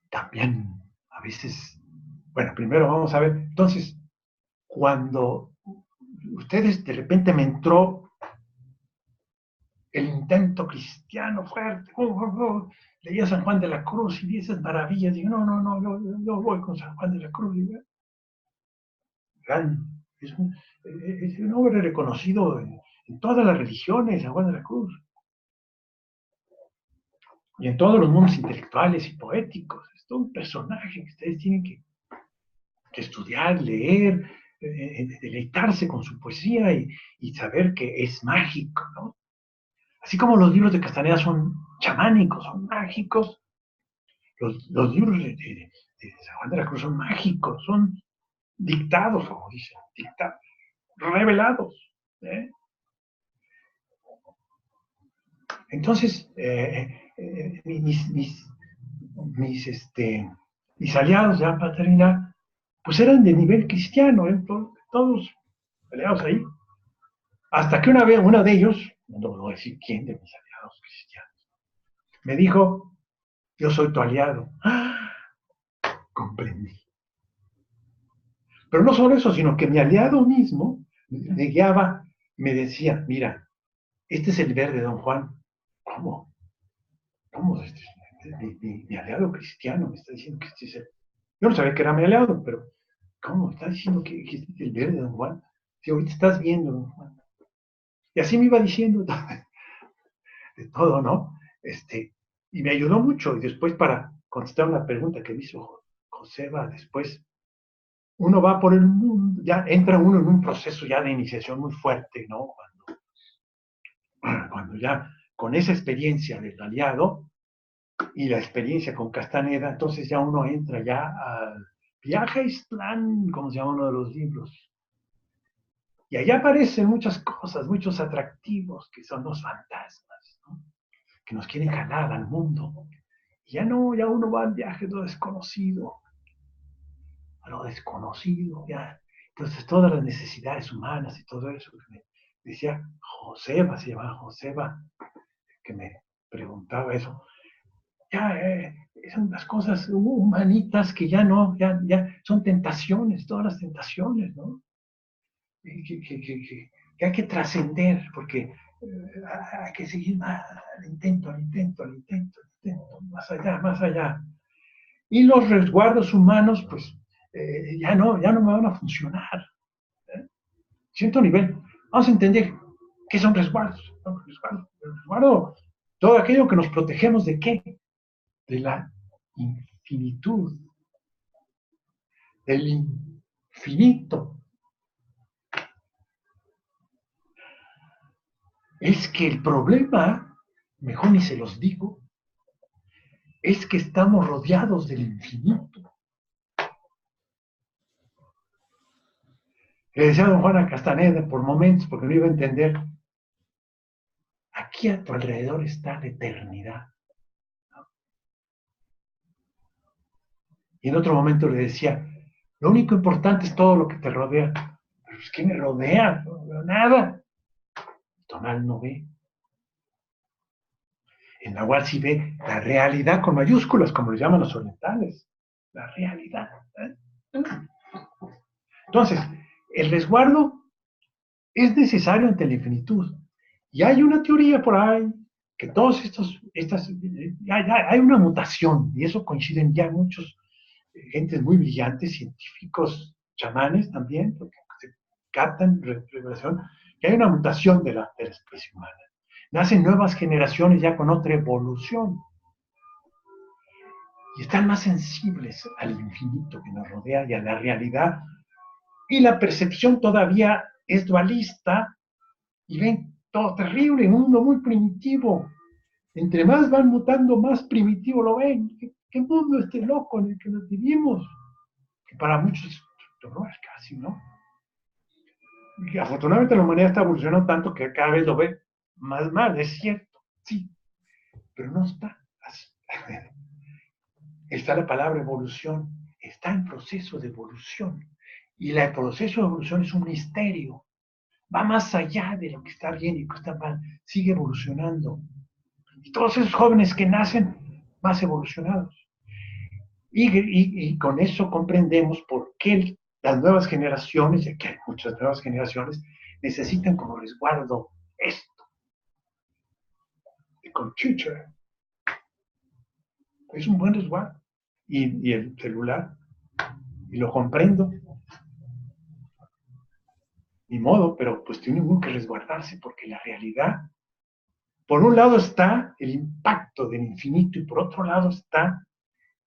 También a veces, bueno, primero vamos a ver, entonces, cuando ustedes de repente me entró el intento cristiano fuerte, leía San Juan de la Cruz y vi esas maravillas, digo, no, yo voy con San Juan de la Cruz, digo, es un hombre reconocido en todas las religiones, San Juan de la Cruz, y en todos los mundos intelectuales y poéticos. Es todo un personaje que ustedes tienen que estudiar, leer, deleitarse con su poesía y saber que es mágico, ¿no? Así como los libros de Castaneda son chamánicos, son mágicos, los libros de San Juan de la Cruz son mágicos, son dictados, como dicen, dictados, revelados. ¿eh? Entonces, mis aliados, ya para terminar, pues eran de nivel cristiano, todos peleados ahí. Hasta que una vez uno de ellos, no voy a decir quién de mis aliados cristianos, me dijo, yo soy tu aliado. ¡Ah! Comprendí. Pero no solo eso, sino que mi aliado mismo me guiaba, me decía, mira, este es el verde, don Juan. ¿Cómo? ¿cómo? Mi aliado cristiano me está diciendo que este es el... Yo no sabía que era mi aliado, pero ¿cómo? Está diciendo que este es el verde, don Juan. Si ahorita estás viendo, don Juan. Y así me iba diciendo de todo, ¿no? Y me ayudó mucho. Y después para contestar una pregunta que me hizo Joseba, después uno va por el mundo, ya entra uno en un proceso ya de iniciación muy fuerte, ¿no? Cuando ya con esa experiencia del aliado y la experiencia con Castaneda, entonces ya uno entra ya al viaje a Islán, como se llama uno de los libros. Y allá aparecen muchas cosas, muchos atractivos que son los fantasmas, ¿no? Que nos quieren jalar al mundo. Y ya no, ya uno va al viaje de lo desconocido, a lo desconocido, ya. Entonces todas las necesidades humanas y todo eso que me decía Joseba, se llamaba Joseba, que me preguntaba eso. Ya son las cosas humanitas que ya no, ya son tentaciones, todas las tentaciones, ¿no? Que hay que trascender, porque hay que seguir más, al intento, más allá, más allá. Y los resguardos humanos, pues, ya no me van a funcionar. ¿Eh? Cierto nivel. Vamos a entender qué son resguardos. ¿No? Resguardo, todo aquello que nos protegemos de qué? De la infinitud, del infinito. Es que el problema, mejor ni se los digo, es que estamos rodeados del infinito. Le decía a don Juan Castaneda por momentos, porque no iba a entender, aquí a tu alrededor está la eternidad. Y en otro momento le decía, lo único importante es todo lo que te rodea. Pero es que me rodea, no veo nada. Tonal no ve. En Nahuatl sí ve la realidad con mayúsculas, como le llaman los orientales. La realidad. Entonces, el resguardo es necesario ante la infinitud. Y hay una teoría por ahí que todos hay una mutación, y eso coinciden ya muchos gentes muy brillantes, científicos, chamanes también, porque se captan revelación, que hay una mutación de la especie humana. Nacen nuevas generaciones ya con otra evolución y están más sensibles al infinito que nos rodea y a la realidad. Y la percepción todavía es dualista y ven todo terrible, un mundo muy primitivo. Entre más van mutando, más primitivo lo ven. ¿Qué mundo este loco en el que nos vivimos? Que para muchos es casi, ¿no? Y afortunadamente la humanidad está evolucionando tanto que cada vez lo ve más mal, es cierto, sí, pero no está así. Está la palabra evolución, está en proceso de evolución. Y el proceso de evolución es un misterio. Va más allá de lo que está bien y lo que está mal. Sigue evolucionando. Y todos esos jóvenes que nacen más evolucionados. Y con eso comprendemos por qué las nuevas generaciones, ya que hay muchas nuevas generaciones, necesitan como resguardo esto, de Conchicha. Es un buen resguardo. Y el celular, y lo comprendo, ni modo, pero pues tiene uno que resguardarse porque la realidad, por un lado está el impacto del infinito y por otro lado está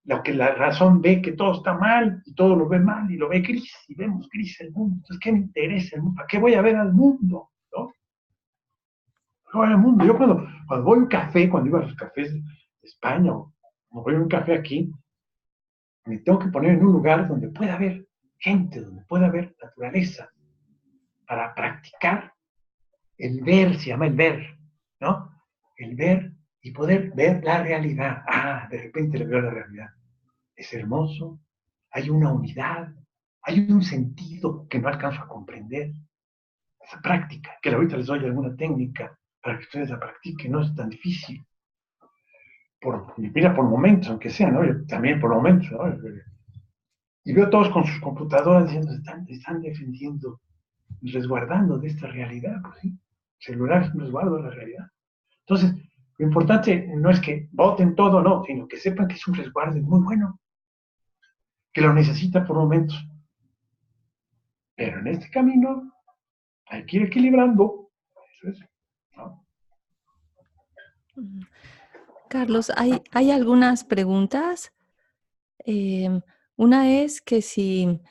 lo que la razón ve que todo está mal y todo lo ve mal y lo ve gris y vemos gris el mundo. Entonces, ¿qué me interesa el mundo? ¿Para qué voy a ver al mundo? ¿No? Voy al mundo. Yo cuando voy a un café, cuando iba a los cafés de España o cuando voy a un café aquí, me tengo que poner en un lugar donde pueda haber gente, donde pueda haber naturaleza, para practicar el ver, se llama el ver, ¿no? El ver y poder ver la realidad. Ah, de repente le veo la realidad. Es hermoso, hay una unidad, hay un sentido que no alcanzo a comprender. Esa práctica, que ahorita les doy alguna técnica para que ustedes la practiquen, no es tan difícil. Mira, por momentos, aunque sea, ¿no? Yo también por momentos, ¿no? Y veo todos con sus computadoras diciendo, están defendiendo, resguardando de esta realidad, pues sí. Celular es un resguardo de la realidad. Entonces, Lo importante no es que voten todo, no, sino que sepan que es un resguardo muy bueno, que lo necesita por momentos. Pero en este camino hay que ir equilibrando. Eso es, ¿no? Carlos, hay algunas preguntas. Una es que si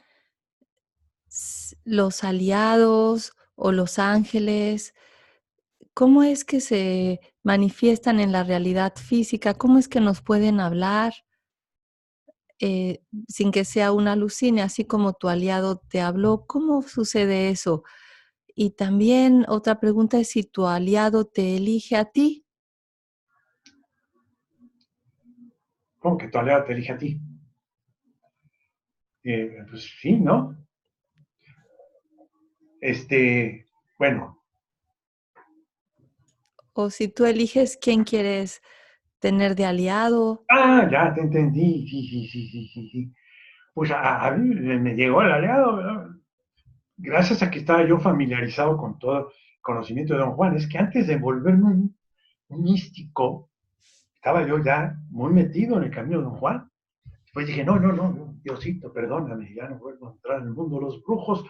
los aliados o los ángeles, ¿cómo es que se manifiestan en la realidad física? ¿Cómo es que nos pueden hablar sin que sea una alucine, así como tu aliado te habló? ¿Cómo sucede eso? Y también otra pregunta es si tu aliado te elige a ti. Como que tu aliado te elige a ti. Pues sí, ¿no? Bueno, O si tú eliges quién quieres tener de aliado. ya te entendí, sí, sí, sí, sí, sí, sí. Pues a mí me llegó el aliado, ¿verdad? Gracias a que estaba yo familiarizado con todo el conocimiento de Don Juan, es que antes de volverme un místico, estaba yo ya muy metido en el camino de Don Juan. Después dije, no, no, no, Diosito, perdóname, ya no vuelvo a entrar en el mundo de los brujos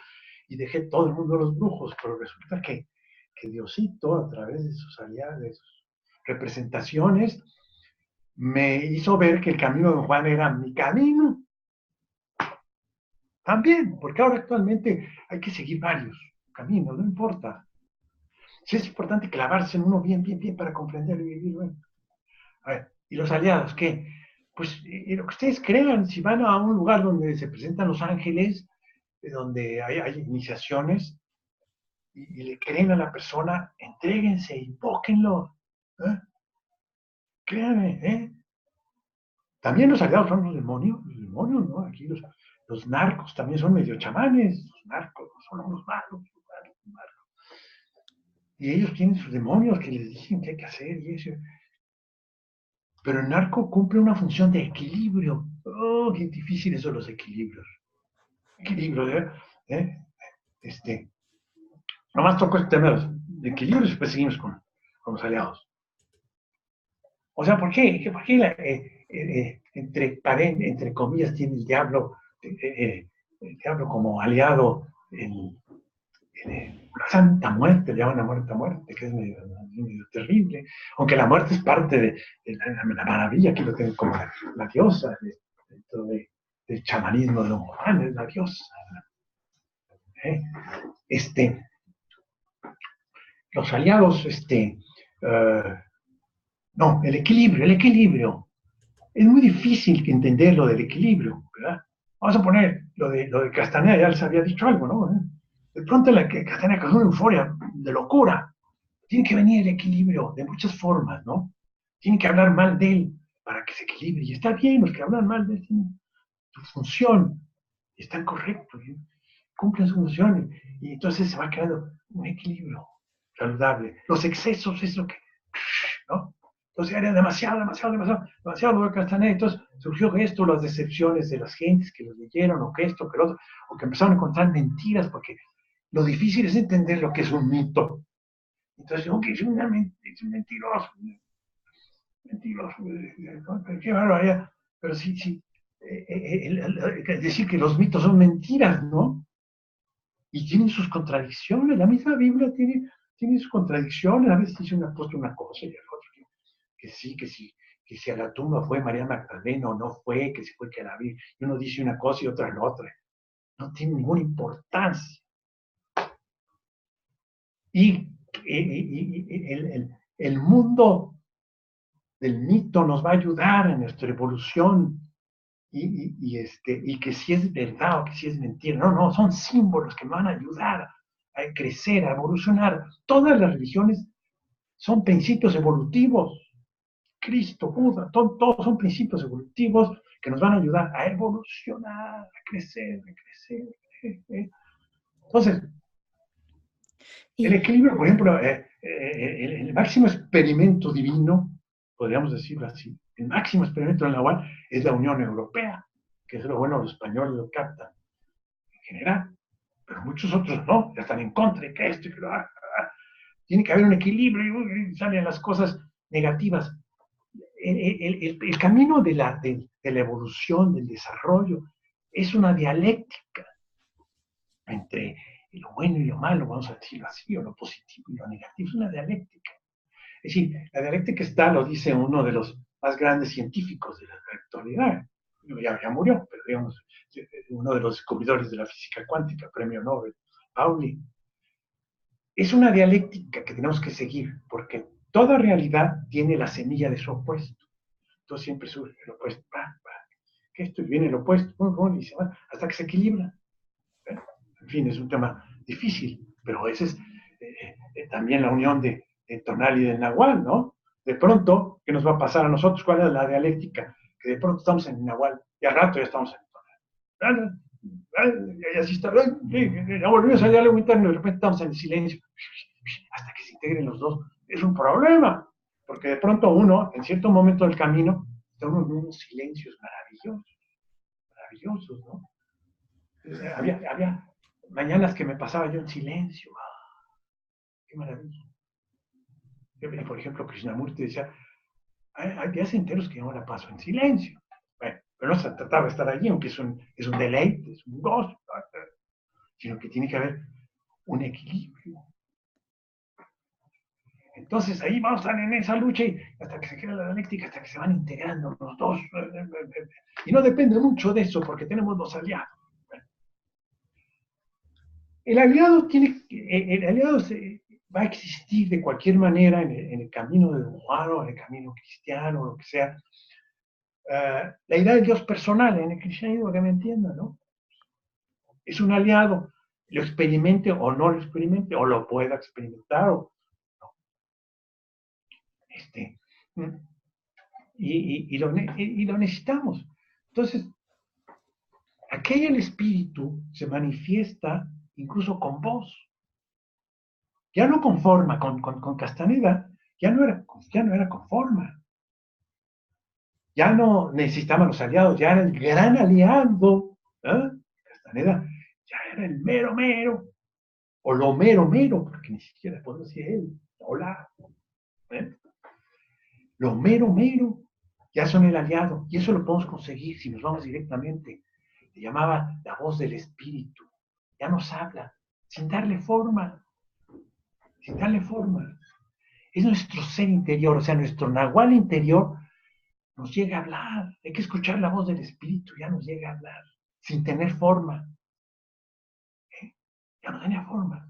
y dejé todo el mundo de los brujos, pero resulta que Diosito, a través de sus aliados, de sus representaciones, me hizo ver que el camino de Don Juan era mi camino también, porque ahora actualmente hay que seguir varios caminos, no importa. Sí es importante clavarse en uno bien, bien, bien para comprenderlo y vivirlo. A ver, ¿y los aliados qué? Pues lo que ustedes crean, si van a un lugar donde se presentan los ángeles, donde hay iniciaciones, y le creen a la persona, entréguense, invóquenlo. ¿Eh? Créanme, ¿eh? También los aliados son los demonios, ¿no? Aquí los narcos también son medio chamanes, los narcos, no son los malos, los malos, los malos. Y ellos tienen sus demonios que les dicen qué hay que hacer y eso. Pero el narco cumple una función de equilibrio. Oh, qué difíciles son los equilibrios. Equilibrio, ¿eh? ¿Eh? Este, Nomás toco este tema de equilibrio y después seguimos con los aliados. O sea, ¿Por qué entre comillas tiene el diablo como aliado la Santa Muerte, le llaman la muerte, que es medio terrible, aunque la muerte es parte de la maravilla, aquí lo tienen como la diosa, dentro del chamanismo de Don Juan, es la diosa. ¿Eh? Este, los aliados, no, el equilibrio. Es muy difícil entender lo del equilibrio, ¿verdad? Vamos a poner lo de Castaneda, ya les había dicho algo, ¿no? De pronto Castaneda causó una euforia de locura. Tiene que venir el equilibrio de muchas formas, ¿no? Tienen que hablar mal de él para que se equilibre. Y está bien, los que hablan mal de él tienen su función, y están correctos, ¿sí? Cumplen su función, y entonces se va creando un equilibrio saludable. Los excesos es lo que, ¿no? Entonces era demasiado, demasiado, demasiado, demasiado lo de Castaneda. Entonces surgió esto, las decepciones de las gentes que lo leyeron, o que esto, que lo otro, o que empezaron a encontrar mentiras, porque lo difícil es entender lo que es un mito. Entonces, ok, es un mentiroso, mentiroso, qué barbaridad. Pero sí, sí, decir que los mitos son mentiras, ¿no? Y tienen sus contradicciones. La misma Biblia tiene sus contradicciones. A veces dice una cosa y el otro que sí, que si a la tumba fue María Magdalena o no fue, que si fue que la vi. Y uno dice una cosa y otra la otra. No tiene ninguna importancia. Y el mundo del mito nos va a ayudar en nuestra evolución y que si es verdad o que si es mentira. No, no, son símbolos que me van a ayudar a crecer, a evolucionar. Todas las religiones son principios evolutivos. Cristo, Buda, todos son principios evolutivos que nos van a ayudar a evolucionar, a crecer, a crecer. Entonces, el Y, equilibrio, por ejemplo, el máximo experimento divino, podríamos decirlo así, el máximo experimento en la UAN es la Unión Europea, que es lo bueno, los españoles lo captan en general, pero muchos otros no, ya están en contra de que esto y que lo haga. Tiene que haber un equilibrio y salen las cosas negativas. El camino de la evolución, del desarrollo, es una dialéctica entre lo bueno y lo malo, vamos a decirlo así, o lo positivo y lo negativo, es una dialéctica. Es decir, la dialéctica está, lo dice uno de los más grandes científicos de la actualidad, ya murió, pero digamos, uno de los descubridores de la física cuántica, premio Nobel, Pauli. Es una dialéctica que tenemos que seguir, porque toda realidad tiene la semilla de su opuesto. Entonces siempre surge el opuesto, que esto y viene el opuesto, y se va, hasta que se equilibra. En fin, es un tema difícil, pero esa es también la unión de tonal y de nahual, ¿no? De pronto, ¿qué nos va a pasar a nosotros? ¿Cuál es la dialéctica? Que de pronto estamos en nahual y al rato ya estamos en tonal. Y así está, ya volvimos al diálogo interno y de repente estamos en silencio, hasta que se integren los dos. Es un problema, porque de pronto uno, en cierto momento del camino, está uno en unos silencios maravillosos, ¿no? Había mañanas que me pasaba yo en silencio. Qué maravilla. Por ejemplo, Krishnamurti decía, hay días enteros que yo la paso en silencio. Bueno, pero no se trataba de estar allí, aunque es un deleite, es un gozo, sino que tiene que haber un equilibrio. Entonces ahí vamos a estar en esa lucha y hasta que se queda la dialéctica, hasta que se van integrando los dos. Y no depende mucho de eso, porque tenemos los aliados. El aliado va a existir de cualquier manera en el camino de Don Juan o en el camino cristiano, lo que sea. La idea de Dios personal en el cristianismo, que me entiendan, ¿no? Es un aliado, lo experimente o no lo experimente, o lo pueda experimentar, o no. Y lo necesitamos. Entonces, aquel el espíritu se manifiesta incluso con voz. Ya no con forma, con Castaneda, ya no era con forma. Ya no necesitaban los aliados, ya era el gran aliado. ¿Eh? Castaneda ya era el mero mero, o lo mero mero, porque ni siquiera puedo decir él, hola. ¿Eh? Lo mero mero, ya son el aliado, y eso lo podemos conseguir si nos vamos directamente. Le llamaba la voz del espíritu, ya nos habla, sin darle forma, sin darle forma. Es nuestro ser interior, o sea, nuestro nahual interior nos llega a hablar. Hay que escuchar la voz del espíritu, ya nos llega a hablar, sin tener forma. Ya no tenía forma.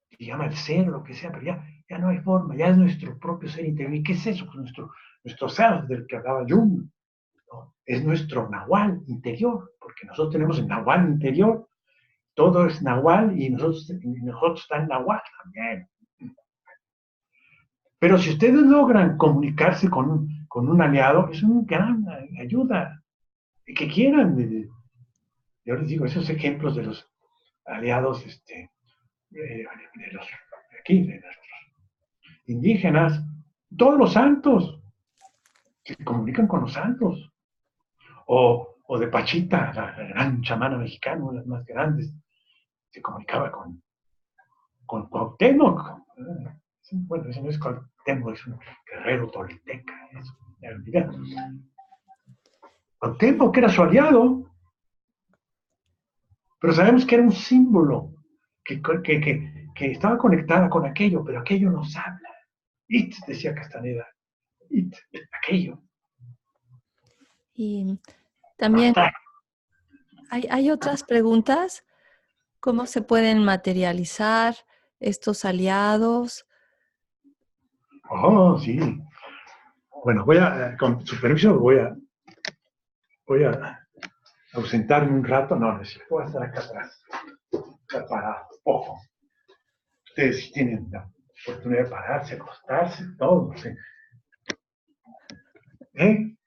Se llama el ser o lo que sea, pero ya no hay forma, ya es nuestro propio ser interior. ¿Y qué es eso? Pues nuestro ser del que hablaba Jung, ¿no? Es nuestro nahual interior, porque nosotros tenemos el nahual interior, todo es nahual y nosotros está en nahual también. Pero si ustedes logran comunicarse con un aliado, es una gran ayuda. Que quieran, yo les digo, esos ejemplos de los aliados, de los aquí, de nuestros indígenas, todos los santos se comunican con los santos. O de Pachita, la gran chamana mexicana, una de las más grandes, se comunicaba con Cuauhtémoc. Bueno, eso no es Cuauhtémoc, es un guerrero tolteca. Cuauhtémoc era su aliado, pero sabemos que era un símbolo que estaba conectada con aquello, pero aquello nos habla. It, decía Castaneda, it, aquello. Y también hay otras preguntas. ¿Cómo se pueden materializar estos aliados? Oh, sí. Bueno, con su permiso, voy a ausentarme un rato. No, voy a estar acá atrás. Para ojo. Ustedes sí tienen la oportunidad de pararse, acostarse, todo. ¿Sí?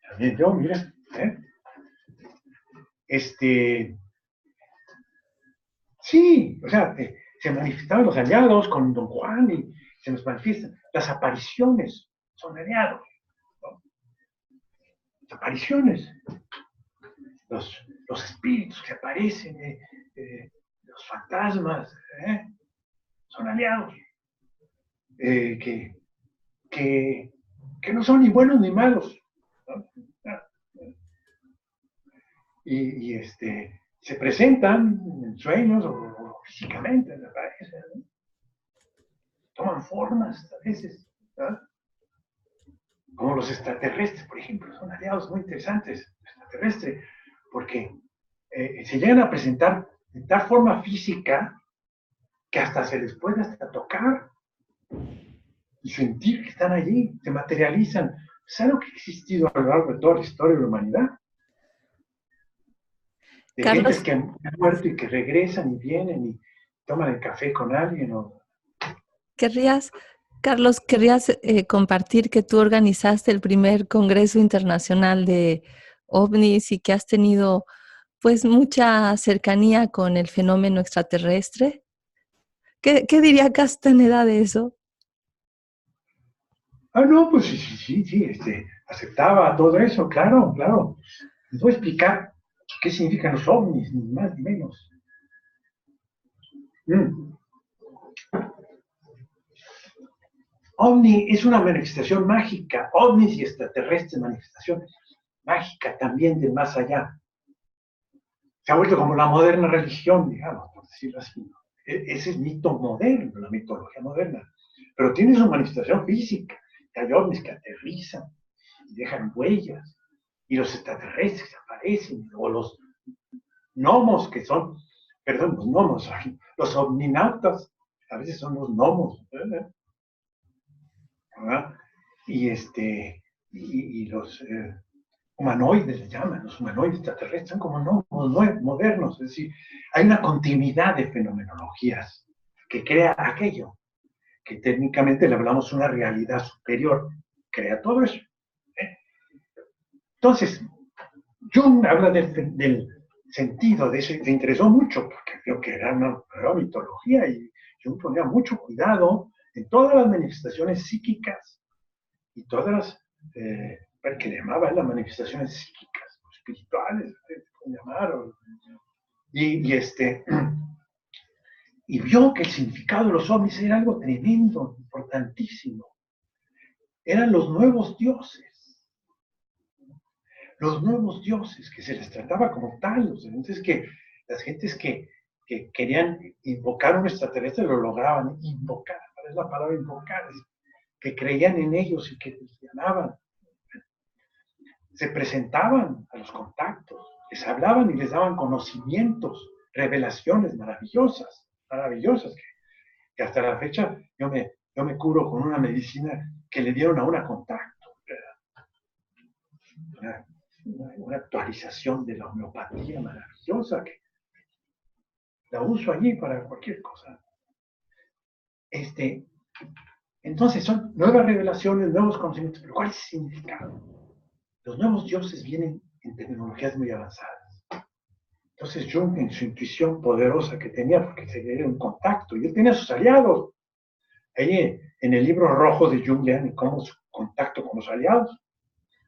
También yo, mira. Sí, o sea, se manifestaban los aliados con Don Juan y se nos manifiestan. Las apariciones son aliados. ¿No? Las apariciones. Los espíritus que aparecen, los fantasmas, son aliados. Que que, que no son ni buenos ni malos, ¿no? Y se presentan en sueños o físicamente, me parece, ¿no? Toman formas a veces, ¿no? Como los extraterrestres, por ejemplo, son aliados muy interesantes, extraterrestres, porque se llegan a presentar de tal forma física que hasta se les puede hasta tocar y sentir que están allí, se materializan. Es algo que ha existido a lo largo de toda la historia de la humanidad, de gentes Carlos, que han muerto y que regresan y vienen y toman el café con alguien. ¿querrías, Carlos, querrías compartir que tú organizaste el primer Congreso Internacional de OVNIs y que has tenido pues mucha cercanía con el fenómeno extraterrestre? ¿Qué diría Castaneda de eso? No, pues sí, aceptaba todo eso, claro, claro. Les voy a explicar qué significan los ovnis, ni más ni menos. Mm. OVNI es una manifestación mágica, ovnis y extraterrestres, manifestación mágica también del más allá. Se ha vuelto como la moderna religión, digamos, por decirlo así. Ese es mito moderno, la mitología moderna. Pero tiene su manifestación física. Hay ovnis que aterrizan y dejan huellas. Y los extraterrestres aparecen, o los gnomos, que son, perdón, los gnomos, los omninautas, a veces son los gnomos, ¿verdad? Y los humanoides le llaman, los humanoides extraterrestres, son como gnomos modernos, es decir, hay una continuidad de fenomenologías que crea aquello, que técnicamente le hablamos una realidad superior, crea todo eso. ¿Eh? Entonces, Jung habla del sentido de eso y se interesó mucho porque vio que era una mitología y Jung ponía mucho cuidado en todas las manifestaciones psíquicas y todas las que le llamaba las manifestaciones psíquicas, espirituales, se pueden llamar, y y vio que el significado de los ovnis era algo tremendo, importantísimo. Eran los nuevos dioses, que se les trataba como tal. Entonces, que las gentes que querían invocar a un extraterrestre lo lograban invocar. ¿Cuál es la palabra invocar? Es que creían en ellos y que les llamaban. Se presentaban a los contactos, les hablaban y les daban conocimientos, revelaciones maravillosas, maravillosas, que hasta la fecha yo me curo con una medicina que le dieron a una contacto. Una actualización de la homeopatía maravillosa que la uso allí para cualquier cosa. Entonces son nuevas revelaciones, nuevos conocimientos, pero ¿cuál es el significado? Los nuevos dioses vienen en tecnologías muy avanzadas. Entonces Jung, en su intuición poderosa que tenía, porque se era un contacto, y él tenía sus aliados. Ahí en el libro rojo de Jung lean cómo su contacto con los aliados,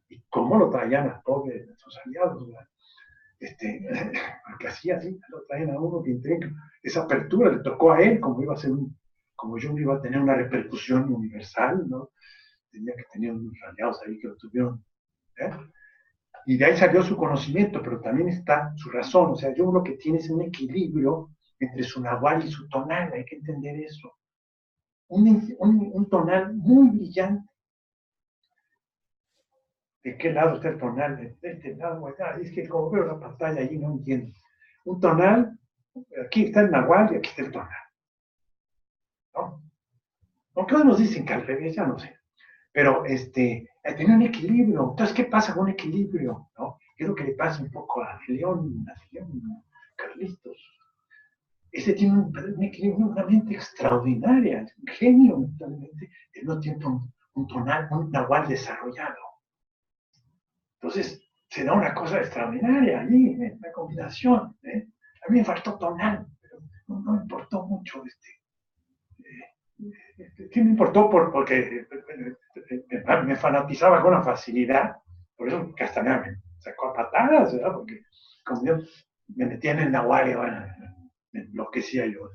y cómo lo traían a todos sus aliados, ¿verdad? Porque así, lo traen a uno que tiene esa apertura, le tocó a él, como iba a ser como Jung iba a tener una repercusión universal, ¿no? Tenía que tener unos aliados ahí que lo tuvieron, ¿eh? Y de ahí salió su conocimiento, pero también está su razón. O sea, Jung lo que tiene es un equilibrio entre su nahual y su tonal, hay que entender eso. Un tonal muy brillante. ¿De qué lado está el tonal? De este lado, es que como veo la pantalla allí no entiendo. Un tonal, aquí está el nahual y aquí está el tonal, ¿no? Aunque nos dicen que al revés, ya no sé. Pero tiene un equilibrio. Entonces, ¿qué pasa con un equilibrio? ¿No? Es lo que le pasa un poco a León Carlitos. Ese tiene un equilibrio, una mente extraordinaria, un genio mentalmente, al mismo tiempo un tonal, un nahual desarrollado. Entonces, se da una cosa extraordinaria allí, una combinación. A mí me faltó tonal, pero no me importó mucho sí me importó porque me fanatizaba con una facilidad, por eso Castaneda me sacó a patadas, ¿verdad? Porque como yo me metía en el nahual y bueno, me enloquecía yo,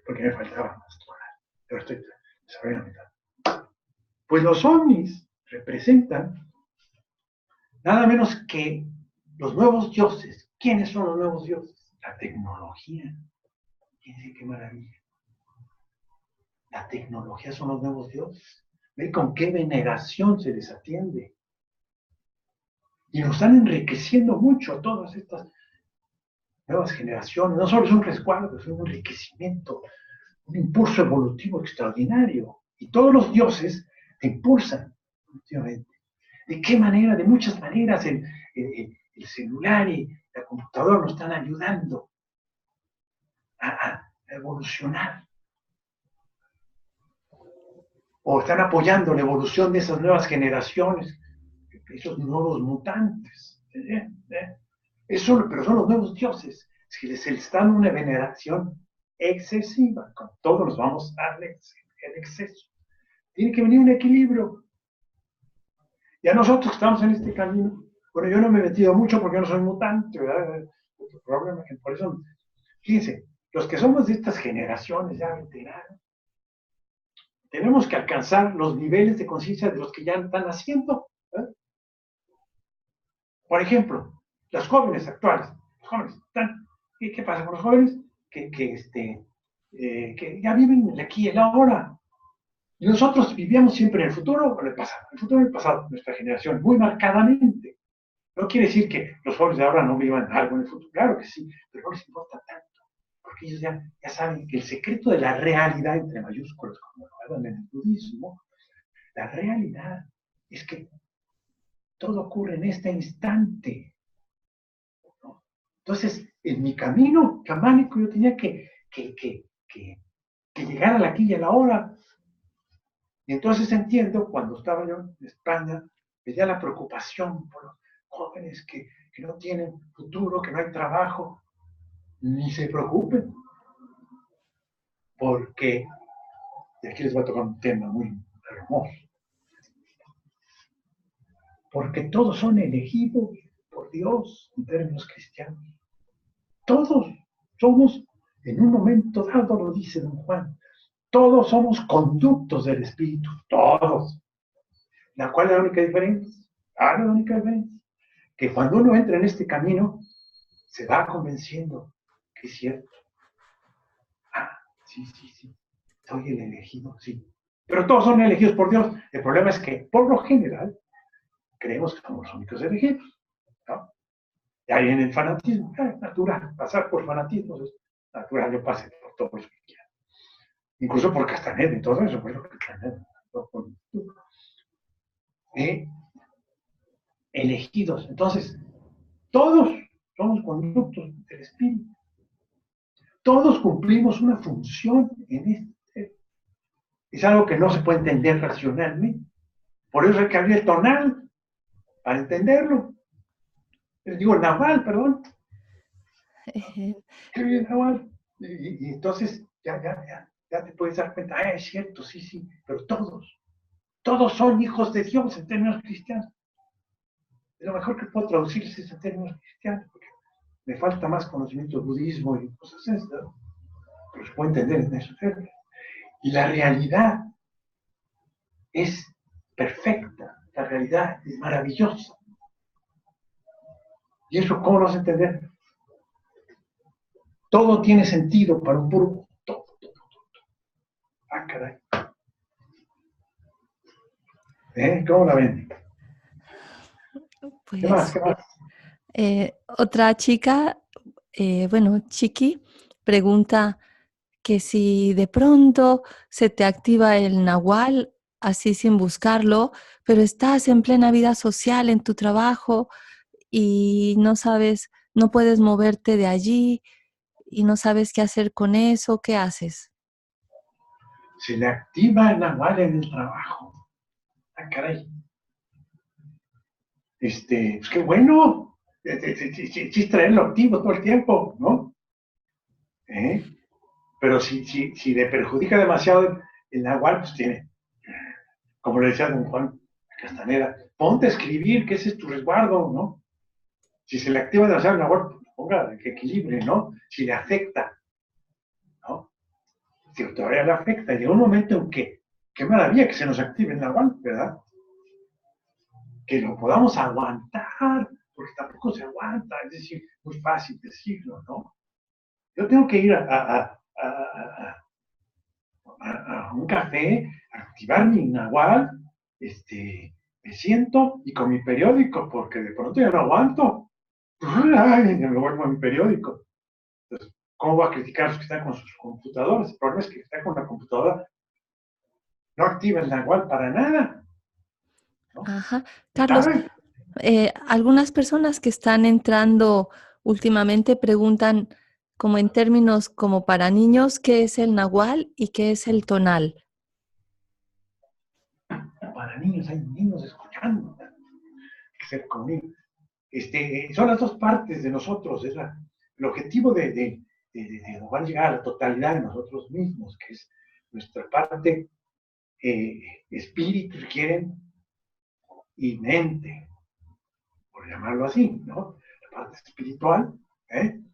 porque me faltaba más tonal. Pero estoy desarrollando mi mitad. Pues los ovnis representan nada menos que los nuevos dioses. ¿Quiénes son los nuevos dioses? La tecnología. Fíjense qué maravilla. La tecnología son los nuevos dioses. Ve con qué veneración se les atiende. Y nos están enriqueciendo mucho a todas estas nuevas generaciones. No solo es un resguardo, es un enriquecimiento, un impulso evolutivo extraordinario. Y todos los dioses te impulsan, últimamente. ¿De qué manera? De muchas maneras. El celular y la computadora nos están ayudando a evolucionar. O están apoyando la evolución de esas nuevas generaciones, esos nuevos mutantes. Pero son los nuevos dioses. Si les están una veneración excesiva, con todo nos vamos al exceso. Tiene que venir un equilibrio. Y a nosotros que estamos en este camino, bueno, yo no me he metido mucho porque no soy mutante, ¿verdad? El problema es que por eso, fíjense, los que somos de estas generaciones ya veteranas, tenemos que alcanzar los niveles de conciencia de los que ya están haciendo. Por ejemplo, los jóvenes actuales, los jóvenes están, ¿qué pasa con los jóvenes? Que ya viven el aquí y el ahora. Y nosotros vivíamos siempre en el futuro o en el pasado. El futuro y el pasado, nuestra generación, muy marcadamente. No quiere decir que los jóvenes de ahora no vivan algo en el futuro. Claro que sí, pero no les importa tanto. Porque ellos ya saben que el secreto de la realidad, entre mayúsculas, como lo hablan en el budismo, la realidad es que todo ocurre en este instante. ¿No? Entonces, en mi camino chamánico yo tenía que llegar a la aquí y a la hora. Y entonces entiendo, cuando estaba yo en España, veía la preocupación por los jóvenes que no tienen futuro, que no hay trabajo. Ni se preocupen, porque, y aquí les voy a tocar un tema muy hermoso, porque todos son elegidos por Dios en términos cristianos. Todos somos, en un momento dado, lo dice don Juan, todos somos conductos del Espíritu, todos. ¿Cuál es la única diferencia? La única diferencia, que cuando uno entra en este camino, se va convenciendo que es cierto. Sí, soy el elegido, sí. Pero todos son elegidos por Dios. El problema es que, por lo general, creemos que somos los únicos elegidos, ¿no? Y ahí en el fanatismo, es natural, pasar por fanatismos es natural, yo pase por todos los que quieran. Incluso por Castanet y todo eso, por lo que Castanet, elegidos. Entonces, todos somos conductos del Espíritu. Todos cumplimos una función en este. Es algo que no se puede entender racionalmente. Por eso hay que abrir el tonal para entenderlo. Digo, el nahual, perdón. El nahual. Y entonces ya te puedes dar cuenta, es cierto, sí, pero todos son hijos de Dios en términos cristianos. Lo mejor que puedo traducirse es en términos cristianos, porque me falta más conocimiento del budismo y cosas así, ¿no? Pero se puede entender en esos términos. Y la realidad es perfecta, la realidad es maravillosa. ¿Y eso cómo lo vas a entender? Todo tiene sentido para un puro. Todo. Caray. ¿Cómo la ven? Pues, ¿Qué más? otra chica, Chiqui, pregunta que si de pronto se te activa el nahual así sin buscarlo, pero estás en plena vida social en tu trabajo y no sabes, no puedes moverte de allí y no sabes qué hacer con eso, ¿qué haces? Se le activa el nahual en el trabajo. Caray. Pues qué bueno. Sí, traerlo activo todo el tiempo, ¿no? Pero si le perjudica demasiado el nahual, pues tiene, como le decía don Juan Castaneda, ponte a escribir, que ese es tu resguardo, ¿no? Si se le activa demasiado el nahual, pues ponga que equilibre, ¿no? Si le afecta, ¿no? Si todavía le afecta, llega un momento en que qué maravilla que se nos active el nahual, ¿verdad? Que lo podamos aguantar, porque tampoco se aguanta, es decir, muy fácil decirlo, ¿no? Yo tengo que ir a un café, a activar mi nahual, me siento y con mi periódico, porque de pronto ya no aguanto. Ay, me vuelvo a mi periódico. Entonces, ¿cómo va a criticar a los que están con sus computadoras? El problema es que están con la computadora, no activa el nahual para nada, ¿no? Ajá. Carlos, ¿Saben? algunas personas que están entrando últimamente preguntan, como en términos como para niños, ¿qué es el nahual y qué es el tonal? Para niños, hay niños escuchando, hay que ser conmigo. Son las dos partes de nosotros, el objetivo de lograr llegar a la totalidad de nosotros mismos, que es nuestra parte espíritu, si quieren, y mente, por llamarlo así, ¿no? La parte espiritual,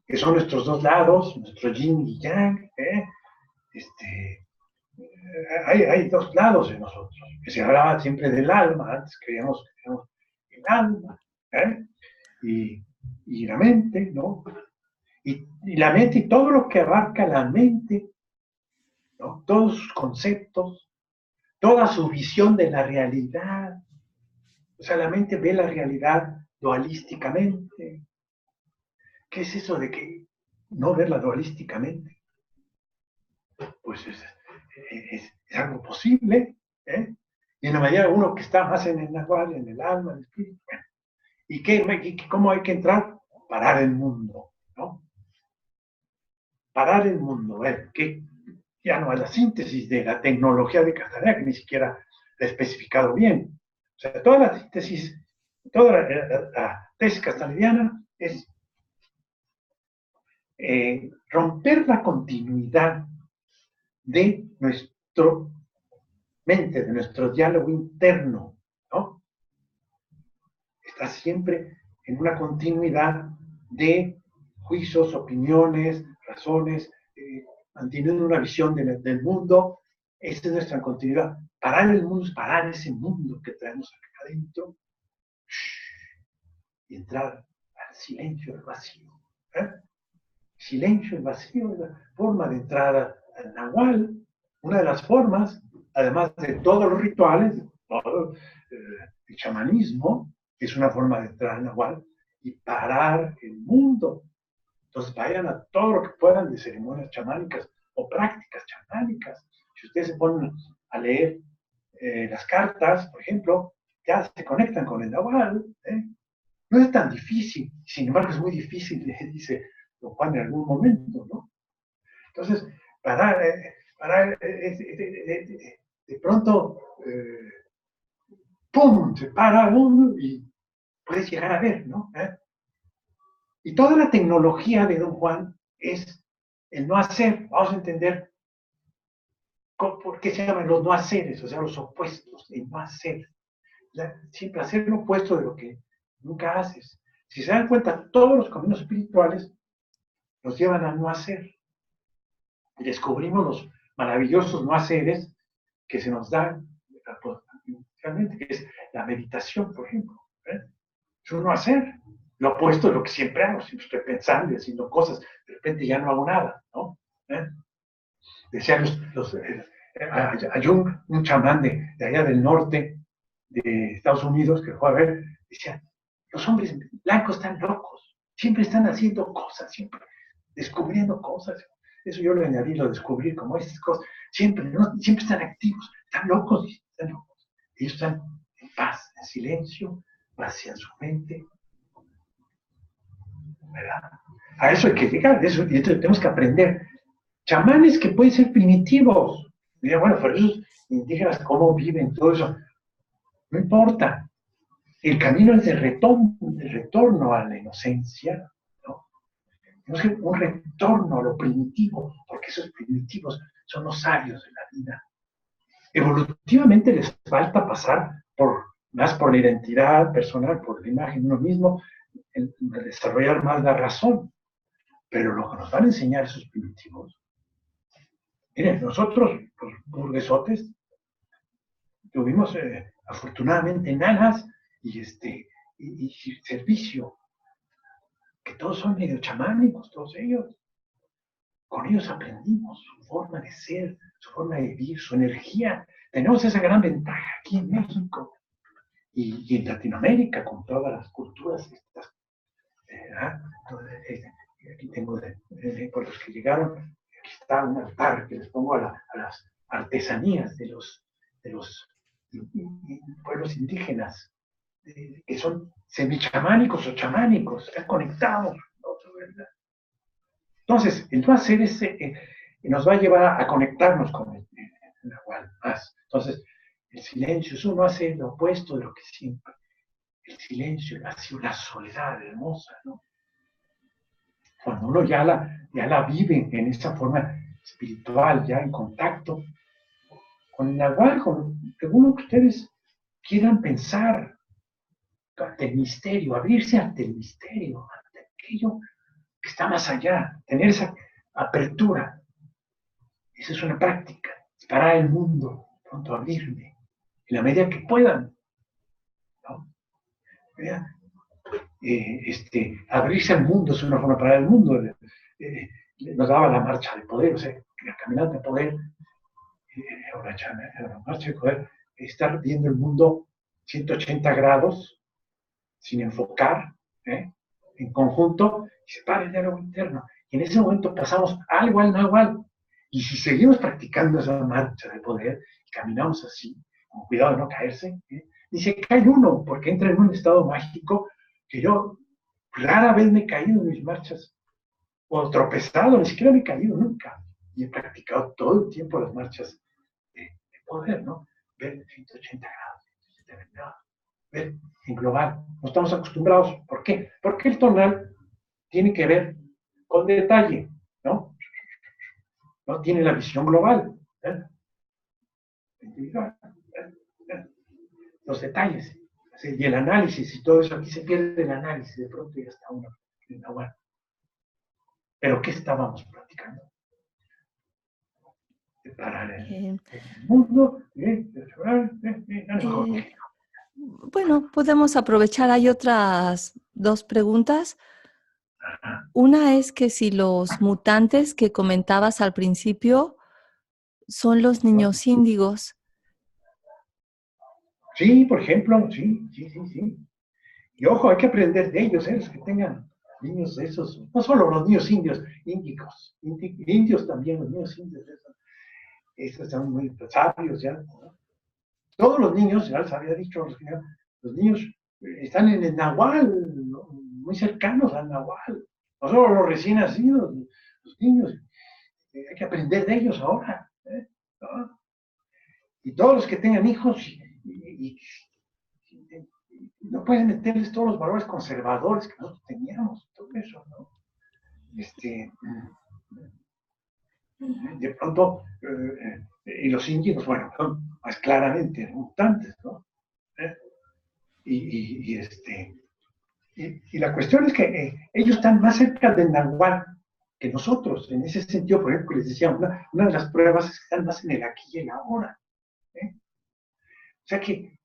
que son nuestros dos lados, nuestro yin y yang, hay dos lados en nosotros, que se hablaba siempre del alma, antes creíamos que teníamos el alma, ¿eh? y, y la mente, ¿no? Y la mente y todo lo que abarca la mente, ¿no? Todos sus conceptos, toda su visión de la realidad. O sea, la mente ve la realidad dualísticamente. ¿Qué es eso de que no verla dualísticamente? Pues es algo posible, ¿eh? Y en la medida uno que está más en el nahual, en el alma, en el espíritu. Bueno, ¿cómo hay que entrar? Parar el mundo, ¿no? Parar el mundo, que ya no es la síntesis de la tecnología de Castaneda, que ni siquiera la he especificado bien. O sea, toda la síntesis, toda la tesis castanediana es romper la continuidad de nuestro mente, de nuestro diálogo interno, ¿no? Está siempre en una continuidad de juicios, opiniones, razones, manteniendo una visión del mundo. Esa es nuestra continuidad. Parar el mundo es parar ese mundo que traemos acá adentro y entrar al silencio, al vacío. ¿eh? Silencio, el vacío es la forma de entrar al nahual, una de las formas, además de todos los rituales, todo el chamanismo, que es una forma de entrar al nahual y parar el mundo. Entonces vayan a todo lo que puedan de ceremonias chamánicas o prácticas chamánicas. Si ustedes se ponen a leer las cartas, por ejemplo, ya se conectan con el nahual. No es tan difícil, sin embargo es muy difícil, dice Don Juan en algún momento, ¿no? Entonces, de pronto, ¡pum!, se para uno y puedes llegar a ver, ¿no? Y toda la tecnología de Don Juan es el no hacer. Vamos a entender por qué se llaman los no haceres, o sea, los opuestos, el no hacer. Siempre hacer lo opuesto de lo que nunca haces. Si se dan cuenta, todos los caminos espirituales nos llevan a no hacer. Y descubrimos los maravillosos no haceres que se nos dan, realmente, que es la meditación, por ejemplo. Es un no hacer. Lo opuesto de lo que siempre hago, siempre estoy pensando y haciendo cosas, de repente ya no hago nada, ¿no? Decían hay un chamán de allá del norte de Estados Unidos que fue a ver, decía, los hombres blancos están locos, siempre están haciendo cosas, siempre descubriendo cosas. Eso yo le añadí, lo descubrir como esas cosas. Siempre, ¿no? Siempre están activos, están locos, están locos. Ellos están en paz, en silencio, vacían su mente, ¿verdad? A eso hay que llegar, eso, y esto tenemos que aprender. Chamanes que pueden ser primitivos. Diría, bueno, pero esos indígenas, ¿cómo viven todo eso? No importa. El camino es de retorno a la inocencia, ¿no? Tenemos un retorno a lo primitivo, porque esos primitivos son los sabios de la vida. Evolutivamente les falta pasar más por la identidad personal, por la imagen de uno mismo, en desarrollar más la razón. Pero lo que nos van a enseñar esos primitivos, miren, nosotros, los burguesotes, tuvimos afortunadamente nanas y servicio, que todos son medio chamánicos, todos ellos. Con ellos aprendimos su forma de ser, su forma de vivir, su energía. Tenemos esa gran ventaja aquí en México y en Latinoamérica, con todas las culturas estas. Aquí tengo por los que llegaron, aquí está un altar que les pongo a las artesanías de los pueblos indígenas, que son semichamánicos o chamánicos, están conectados, ¿no? Entonces, el no hacer nos va a llevar a conectarnos con el Nahual más. Entonces, el silencio, eso no hace lo opuesto de lo que siempre. El silencio, la soledad hermosa, ¿no? Cuando uno ya la vive en esa forma espiritual, ya en contacto con el Nahual, con alguno que ustedes quieran pensar, ante el misterio, abrirse ante el misterio, ante aquello que está más allá, tener esa apertura. Esa es una práctica, parar el mundo, pronto abrirme, en la medida que puedan, ¿no? Abrirse al mundo es una forma de parar el mundo. Nos daba la marcha de poder, o sea, la caminata de poder, la marcha de poder, estar viendo el mundo 180 grados, sin enfocar, en conjunto, y se para el diálogo interno. Y en ese momento pasamos algo al Nahual. Y si seguimos practicando esa marcha de poder y caminamos así, con cuidado de no caerse, ni se cae uno, porque entra en un estado mágico que yo rara vez me he caído en mis marchas, o tropezado, ni siquiera me he caído nunca. Y he practicado todo el tiempo las marchas de poder, ¿no? Ver 180 grados, 170 grados, ver en global. No estamos acostumbrados. ¿Por qué? Porque el tonal tiene que ver con detalle, ¿no? No tiene la visión global, individual, los detalles, y el análisis y todo eso. Aquí se pierde el análisis, de pronto ya está uno en la web. ¿Pero qué estábamos platicando? Para el mundo. Bueno, podemos aprovechar. Hay otras dos preguntas. Una es que si los mutantes que comentabas al principio son los niños índigos. Sí, por ejemplo, sí. Y ojo, hay que aprender de ellos, los que tengan niños de esos, no solo los niños índicos, indios también, los niños indios, esos son muy sabios ya, ¿no? Todos los niños, ya les había dicho, los niños están en el Nahual, ¿no? Muy cercanos al Nahual, no solo los recién nacidos, los niños, hay que aprender de ellos ahora, ¿no? Y todos los que tengan hijos, no pueden meterles todos los valores conservadores que nosotros teníamos, todo eso, ¿no? De pronto, y los índigos, bueno, son más claramente mutantes, ¿no? Y la cuestión es que ellos están más cerca del Nahual que nosotros. En ese sentido, por ejemplo, les decía, una de las pruebas es que están más en el aquí y el ahora. O sea que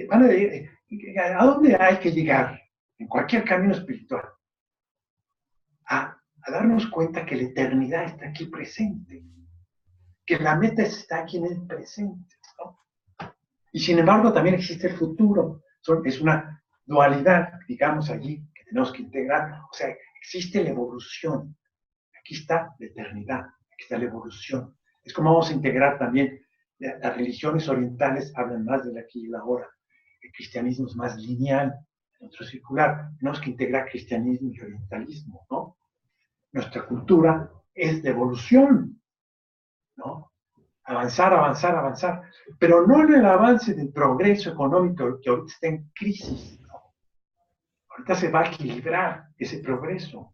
¿a dónde hay que llegar en cualquier camino espiritual? A darnos cuenta que la eternidad está aquí presente, que la meta está aquí en el presente, ¿no? Y sin embargo también existe el futuro. Es una dualidad, digamos, allí que tenemos que integrar. O sea, existe la evolución. Aquí está la eternidad, aquí está la evolución. Es como vamos a integrar también. Las religiones orientales hablan más del aquí y el ahora. El cristianismo es más lineal, el otro circular. Tenemos que integrar cristianismo y orientalismo, ¿no? Nuestra cultura es de evolución, ¿no? Avanzar, pero no en el avance del progreso económico que ahorita está en crisis, ¿no? Ahorita se va a equilibrar ese progreso.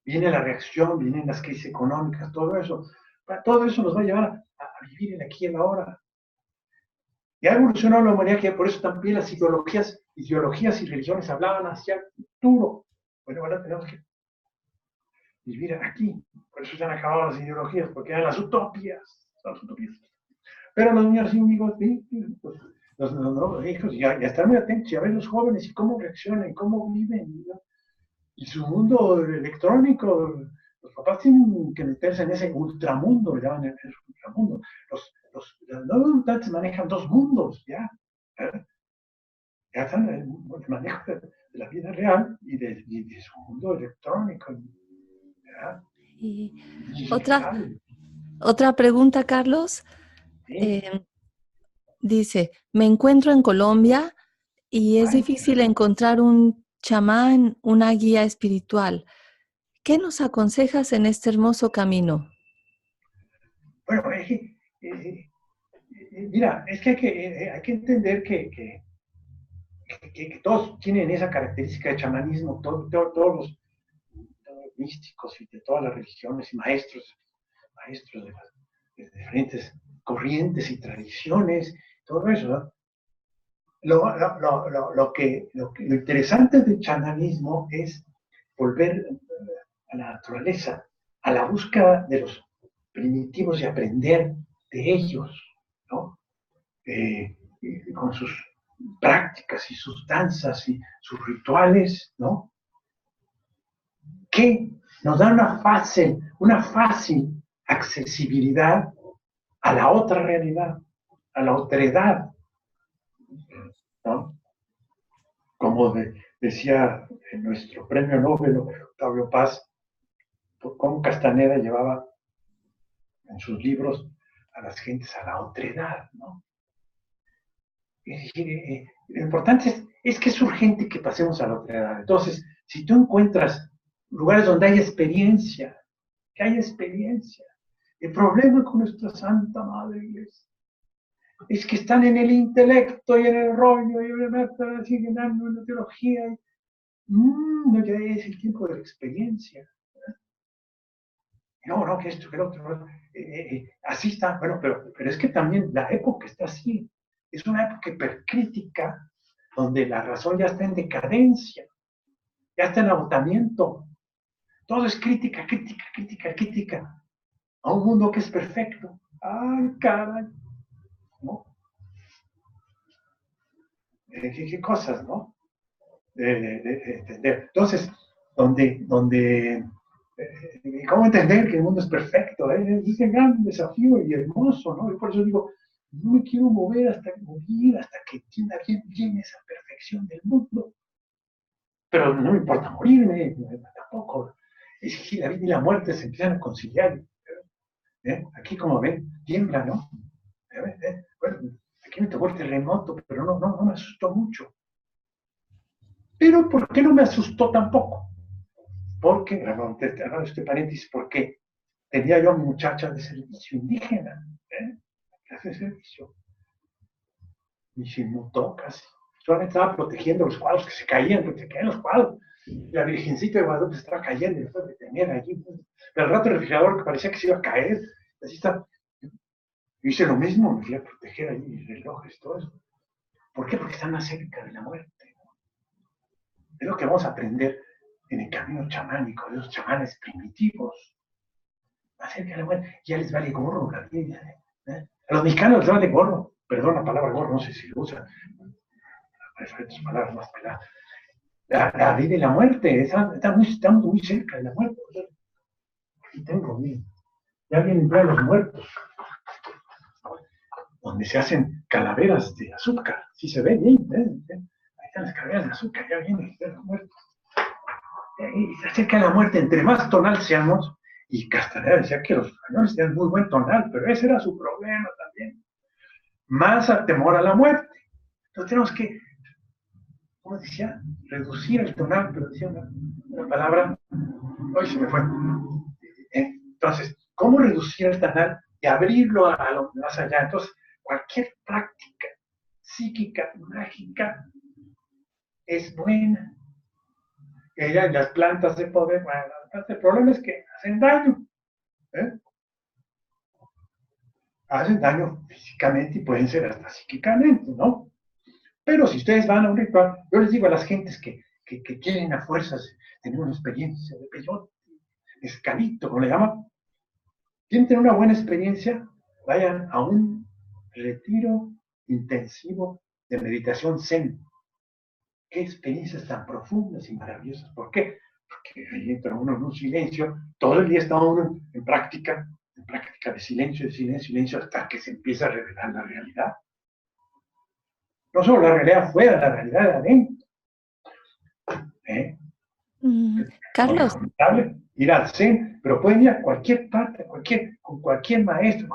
Viene la reacción, vienen las crisis económicas, todo eso. Todo eso nos va a llevar a vivir el aquí y el ahora. Y ha evolucionado la humanidad, que por eso también las ideologías y religiones hablaban hacia el futuro. Bueno, ahora tenemos que vivir aquí. Por eso se han acabado las ideologías, porque eran las utopías. Pero los niños índigos, sí, pues, los hijos ya están muy atentos, ya ven los jóvenes y cómo reaccionan, y cómo viven, ¿no? Y su mundo electrónico, los papás tienen que meterse en ese ultramundo, le llaman el ultramundo. Los nuevos mutantes manejan dos mundos, ya. Ya están en el manejo de la vida real y de su mundo electrónico. ¿Ya? Y otra, Digital. otra pregunta, Carlos. ¿Sí? Eh, Dice, me encuentro en Colombia y es Ay, difícil encontrar un chamán, una guía espiritual. ¿Qué nos aconsejas en este hermoso camino? bueno, mira, es que hay que entender que todos tienen esa característica de chamanismo, todos los místicos y de todas las religiones y maestros de diferentes corrientes y tradiciones, todo eso, ¿no? Lo interesante del chamanismo es volver a la naturaleza, a la búsqueda de los primitivos y aprender de ellos, ¿no? Con sus prácticas y sus danzas y sus rituales, ¿no? Que nos da una fácil accesibilidad a la otra realidad, a la otredad, ¿no? Como decía nuestro premio Nobel, Octavio Paz, cómo Castaneda llevaba en sus libros a las gentes a la otredad, ¿no? Es decir, lo importante es que es urgente que pasemos a la otredad. Entonces, si tú encuentras lugares donde hay experiencia, que hay experiencia, el problema con nuestra Santa Madre Iglesia es que están en el intelecto y en el rollo y siguen dando una teología. No, ya es el tiempo de la experiencia. No, que esto, que lo otro. Así está, bueno, pero es que también la época está así. Es una época hipercrítica donde la razón ya está en decadencia, ya está en agotamiento. Todo es crítica, crítica, crítica, crítica. A un mundo que es perfecto. Ay, caray. ¿No? ¿Qué cosas, no? De entender. Entonces, ¿cómo entender que el mundo es perfecto? Es un gran desafío y hermoso, ¿no? Y por eso digo, no me quiero mover hasta morir, hasta que entienda bien esa perfección del mundo. Pero no me importa morirme, tampoco. Es que la vida y la muerte se empiezan a conciliar. Aquí, como ven, tiembla, ¿no? Bueno, aquí me tocó el terremoto, pero no me asustó mucho. Pero ¿por qué no me asustó tampoco? Porque, este paréntesis, porque tenía yo a mi muchacha de servicio indígena, que hace servicio, y se inmutó casi. Solamente estaba protegiendo los cuadros que se caían, porque se caían los cuadros. Y la Virgencita de Guadalupe estaba cayendo, y después de tener allí. Pero al rato el refrigerador que parecía que se iba a caer, así está. Hice lo mismo, me fui a proteger allí relojes, todo eso. ¿Por qué? Porque están más cerca de la muerte. Es lo que vamos a aprender en el camino chamánico de los chamanes primitivos. Más cerca de la muerte, ya les vale gorro la vida. A los mexicanos les vale gorro, perdón la palabra gorro, no sé si lo usan, hay otras palabras más peladas. La vida y la muerte, estamos muy cerca de la muerte. Aquí tengo, miren, ya vienen los muertos, donde se hacen calaveras de azúcar, si se ven, ahí están las calaveras de azúcar, ya vienen los muertos. Y se acerca la muerte, entre más tonal seamos, y Castaneda decía que los españoles tenían muy buen tonal, pero ese era su problema también. Más a temor a la muerte. Entonces tenemos que, ¿cómo decía? Reducir el tonal, pero decía una palabra, hoy se me fue. Entonces, ¿cómo reducir el tonal y abrirlo a lo más allá? Entonces, cualquier práctica psíquica, mágica, es buena. Las plantas de poder, bueno, el problema es que hacen daño. Hacen daño físicamente y pueden ser hasta psíquicamente, ¿no? Pero si ustedes van a un ritual, yo les digo a las gentes que quieren a fuerzas tener una experiencia de peyote, escalito, como le llaman, quieren tener una buena experiencia, vayan a un retiro intensivo de meditación zen. Qué experiencias tan profundas y maravillosas. ¿Por qué? Porque ahí entra uno en un silencio, todo el día está uno en práctica de silencio, silencio, hasta que se empieza a revelar la realidad. No solo la realidad afuera, la realidad de adentro. Carlos. Ir al Zen, pero pueden ir a cualquier parte, con cualquier maestro,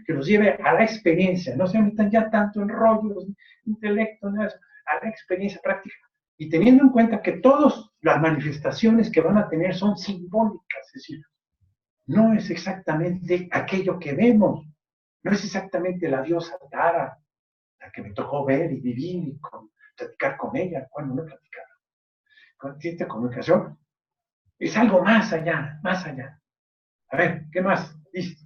que los lleve a la experiencia. No se metan ya tanto en rollos, intelecto, nada, a la experiencia práctica. Y teniendo en cuenta que todas las manifestaciones que van a tener son simbólicas, es decir, no es exactamente aquello que vemos, no es exactamente la diosa Tara, la que me tocó ver y vivir y platicar con ella, cuando no platicaba. Con esta comunicación es algo más allá, más allá. A ver, ¿qué más? Listo.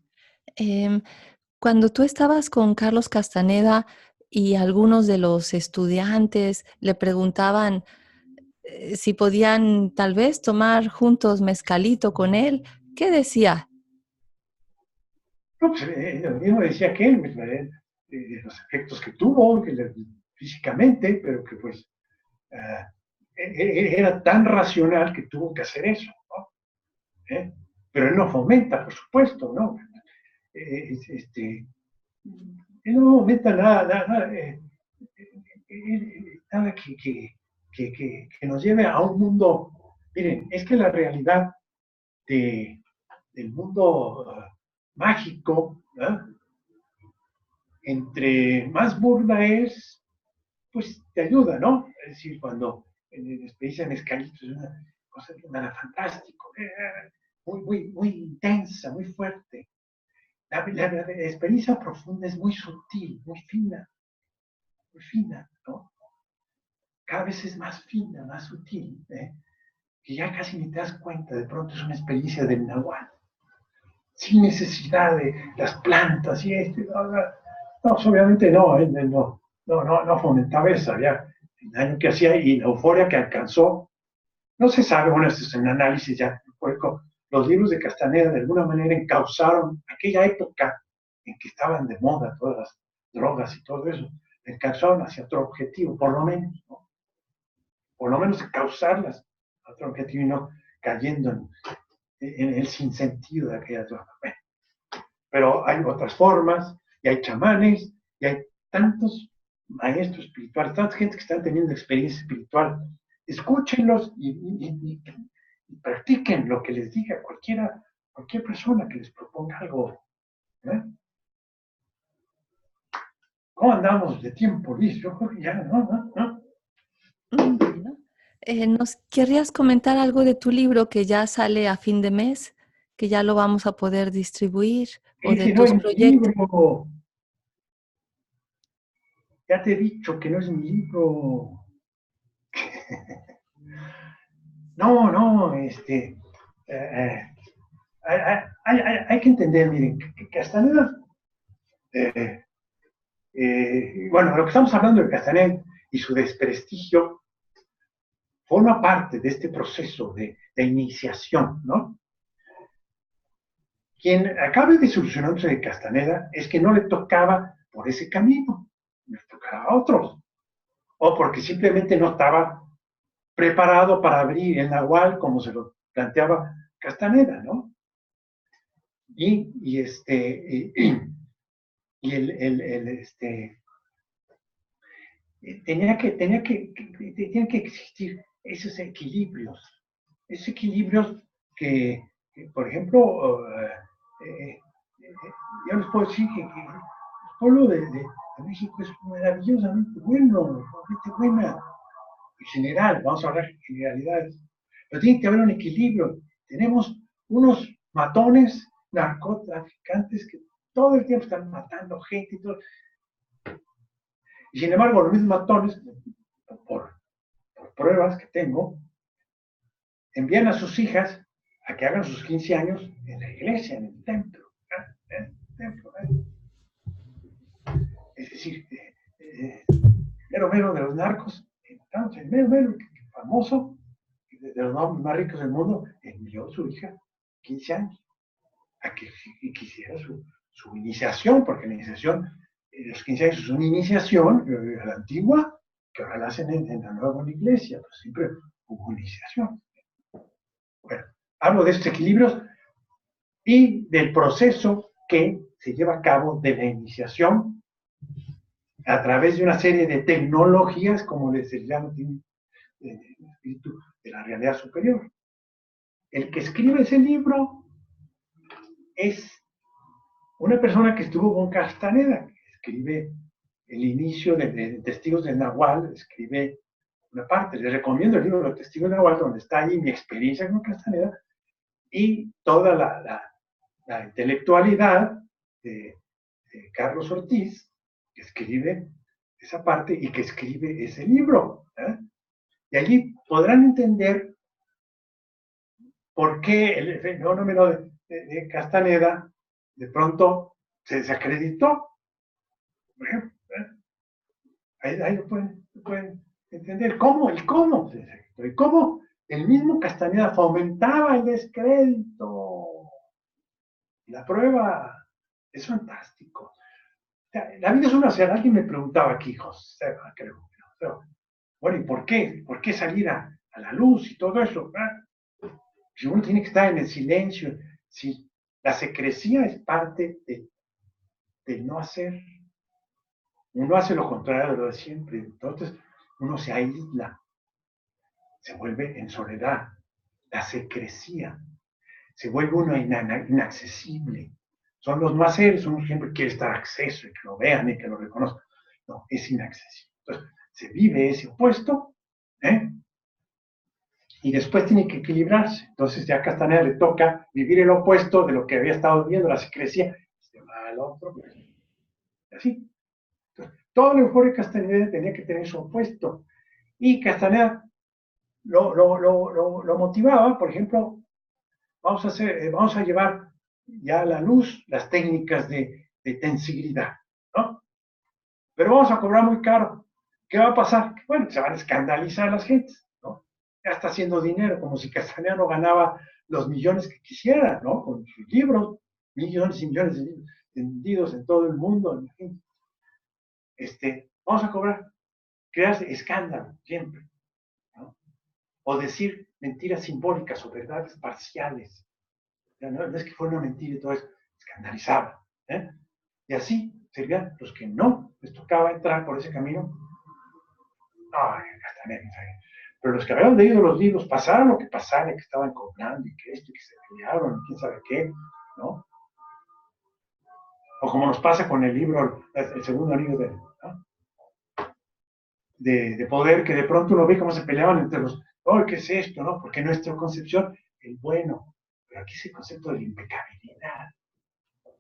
Cuando tú estabas con Carlos Castaneda y algunos de los estudiantes le preguntaban si podían tal vez tomar juntos mezcalito con él, ¿qué decía? No, pues, lo mismo decía que él, los efectos que tuvo, físicamente, pero que pues era tan racional que tuvo que hacer eso, ¿no? Pero él no fomenta, por supuesto, ¿no? Él no fomenta nada que nos lleve a un mundo. Miren, es que la realidad del mundo mágico, ¿no? Entre más burda es, pues te ayuda, ¿no? Es decir, cuando en la experiencia de Mezcalito es una cosa nada fantástico, muy intensa, muy fuerte. La experiencia profunda es muy sutil, muy fina, ¿no? Cada vez es más fina, más sutil, que ya casi ni te das cuenta, de pronto es una experiencia del Nahual, sin necesidad de las plantas y esto. No, obviamente no fomentaba eso, había el daño que hacía y la euforia que alcanzó. No se sabe, bueno, esto es un análisis ya, los libros de Castaneda de alguna manera encauzaron aquella época en que estaban de moda todas las drogas y todo eso, encauzaron hacia otro objetivo, por lo menos, ¿no? Por lo menos causarlas a otro objetivo y no cayendo en el sinsentido de aquella droga. Bueno, pero hay otras formas, y hay chamanes, y hay tantos maestros espirituales, tanta gente que están teniendo experiencia espiritual. Escúchenlos y practiquen lo que les diga cualquier persona que les proponga algo. ¿Eh? ¿Cómo andamos de tiempo, Luis? Yo creo que ya, ¿no? Bueno, ¿nos querrías comentar algo de tu libro que ya sale a fin de mes, que ya lo vamos a poder distribuir, o de Ese no tus es mi proyectos? libro. Ya te he dicho que no es mi libro. No, hay que entender, miren, que Castaneda, bueno, lo que estamos hablando de Castaneda y su desprestigio forma parte de este proceso de iniciación, ¿no? Quien acabe desilusionándose de Castaneda es que no le tocaba por ese camino, le tocaba a otros, o porque simplemente no estaba preparado para abrir el Nahual como se lo planteaba Castaneda, ¿no? Y tenían que existir esos equilibrios que por ejemplo, yo les puedo decir que el pueblo de México es maravillosamente bueno, gente buena, en general, vamos a hablar de generalidades, pero tiene que haber un equilibrio. Tenemos unos matones narcotraficantes que todo el tiempo están matando gente y todo. Y sin embargo, los mismos matones, por pruebas que tengo, envían a sus hijas a que hagan sus 15 años en la iglesia, en el templo. Es decir, mero de los narcos, entonces, mero famoso, de los hombres más ricos del mundo, envió a su hija 15 años a que quisiera su iniciación, porque la iniciación los 15 años es una iniciación a la antigua, que ahora la hacen en la nueva iglesia, pero siempre hubo iniciación. Bueno, hablo de estos equilibrios y del proceso que se lleva a cabo de la iniciación a través de una serie de tecnologías, como les llamo, el espíritu de la realidad superior. El que escribe ese libro es una persona que estuvo con Castaneda, que escribe el inicio de Testigos de Nahual, escribe una parte. Les recomiendo el libro de Testigos de Nahual, donde está ahí mi experiencia con Castaneda y toda la intelectualidad de Carlos Ortiz, que escribe esa parte y que escribe ese libro. Y allí podrán entender por qué el fenómeno de Castaneda de pronto se desacreditó. Por ejemplo, ahí lo pueden entender. ¿Cómo? El cómo se desacreditó. Y cómo el mismo Castaneda fomentaba el descrédito. La prueba es fantástico. La vida es una hacer. Alguien me preguntaba aquí, José, creo. Bueno, ¿y por qué? ¿Por qué salir a la luz y todo eso? Si uno tiene que estar en el silencio, si la secrecía es parte de no hacer. Uno hace lo contrario de lo de siempre. Entonces, uno se aísla, se vuelve en soledad. La secrecía. Se vuelve uno inaccesible. Son los no haceres, uno siempre quiere estar acceso y que lo vean y que lo reconozcan. No, es inaccesible. Entonces, se vive ese opuesto, y después tiene que equilibrarse. Entonces, ya a Castaneda le toca vivir el opuesto de lo que había estado viendo, la secrecía, se va al otro, y así. Entonces, todo el euforia de Castaneda tenía que tener su opuesto. Y Castaneda lo motivaba, por ejemplo, vamos a llevar ya a la luz las técnicas de tensibilidad, ¿no? Pero vamos a cobrar muy caro. ¿Qué va a pasar? Bueno, se van a escandalizar las gentes, ¿no? Ya está haciendo dinero, como si Castaneda no ganaba los millones que quisiera, ¿no? Con sus libros, millones y millones de libros vendidos en todo el mundo, en fin. Vamos a cobrar, crearse escándalo, siempre, ¿no? O decir mentiras simbólicas o verdades parciales. No es que fuera una mentira y todo eso, escandalizaba. Y así serían los que no les tocaba entrar por ese camino. Ay, Castaneda. Pero los que habían leído los libros, pasara lo que pasara, que estaban cobrando y que esto, y que se pelearon, y quién sabe qué, ¿no? O como nos pasa con el libro, el segundo libro ¿no? de poder, que de pronto uno ve cómo se peleaban entre los, oh, ¿qué es esto? ¿No? Porque nuestra concepción, el bueno, pero aquí es el concepto de la impecabilidad.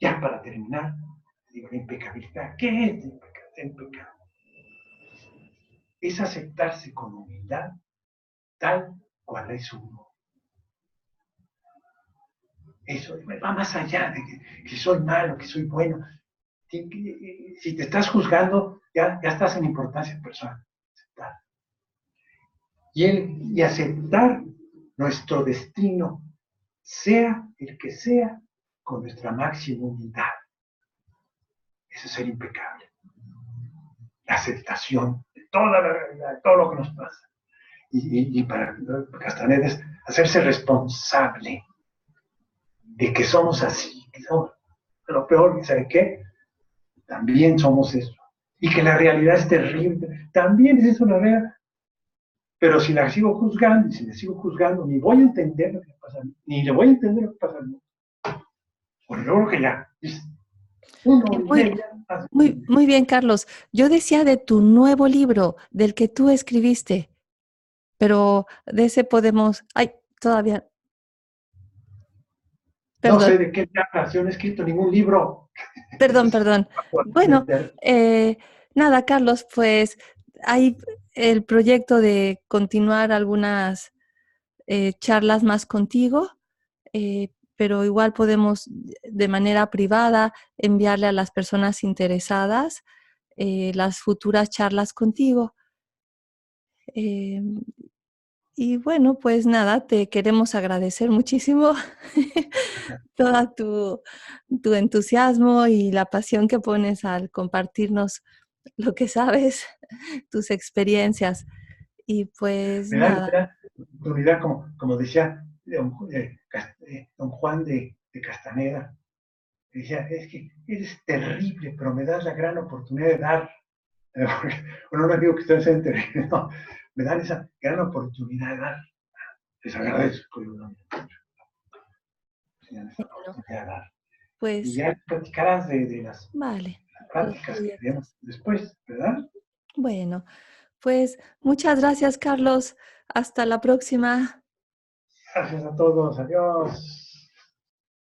Ya para terminar, digo, la impecabilidad. ¿Qué es la impecabilidad? Es aceptarse con humildad tal cual es uno. Eso va más allá de que soy malo, que soy bueno. Si te estás juzgando, ya estás en importancia personal. Aceptar. Y aceptar nuestro destino, sea el que sea, con nuestra máxima humildad. Eso es ser impecable. La aceptación de toda la realidad, de todo lo que nos pasa. Y para Castaneda es hacerse responsable de que somos así, que somos lo peor, ¿sabe qué? También somos eso. Y que la realidad es terrible, también es eso la realidad. Pero si la sigo juzgando, y si le sigo juzgando, ni voy a entender lo que pasa a mí, ni le voy a entender lo que pasa a mí. Pues yo creo que ya, muy bien, Carlos. Yo decía de tu nuevo libro, del que tú escribiste, pero de ese podemos... Ay, todavía... No Perdón, sé de qué hablas, yo no he escrito ningún libro. perdón. Bueno, nada, Carlos, pues hay el proyecto de continuar algunas charlas más contigo, pero igual podemos de manera privada enviarle a las personas interesadas las futuras charlas contigo. Eh, Y bueno, pues nada, te queremos agradecer muchísimo toda tu entusiasmo y la pasión que pones al compartirnos lo que sabes, tus experiencias. Y pues Me nada, da oportunidad, como decía don Juan de Castaneda, decía, es que eres terrible, pero me das la gran oportunidad de dar. Bueno, no digo que ustedes sean terribles, no, me dan esa gran oportunidad de dar. Les agradezco, esa bueno, oportunidad de dar. Y pues ya platicarás de las vale, de los prácticas que proyectos. tenemos después, ¿verdad? Bueno, pues muchas gracias, Carlos. Hasta la próxima. Gracias a todos, adiós.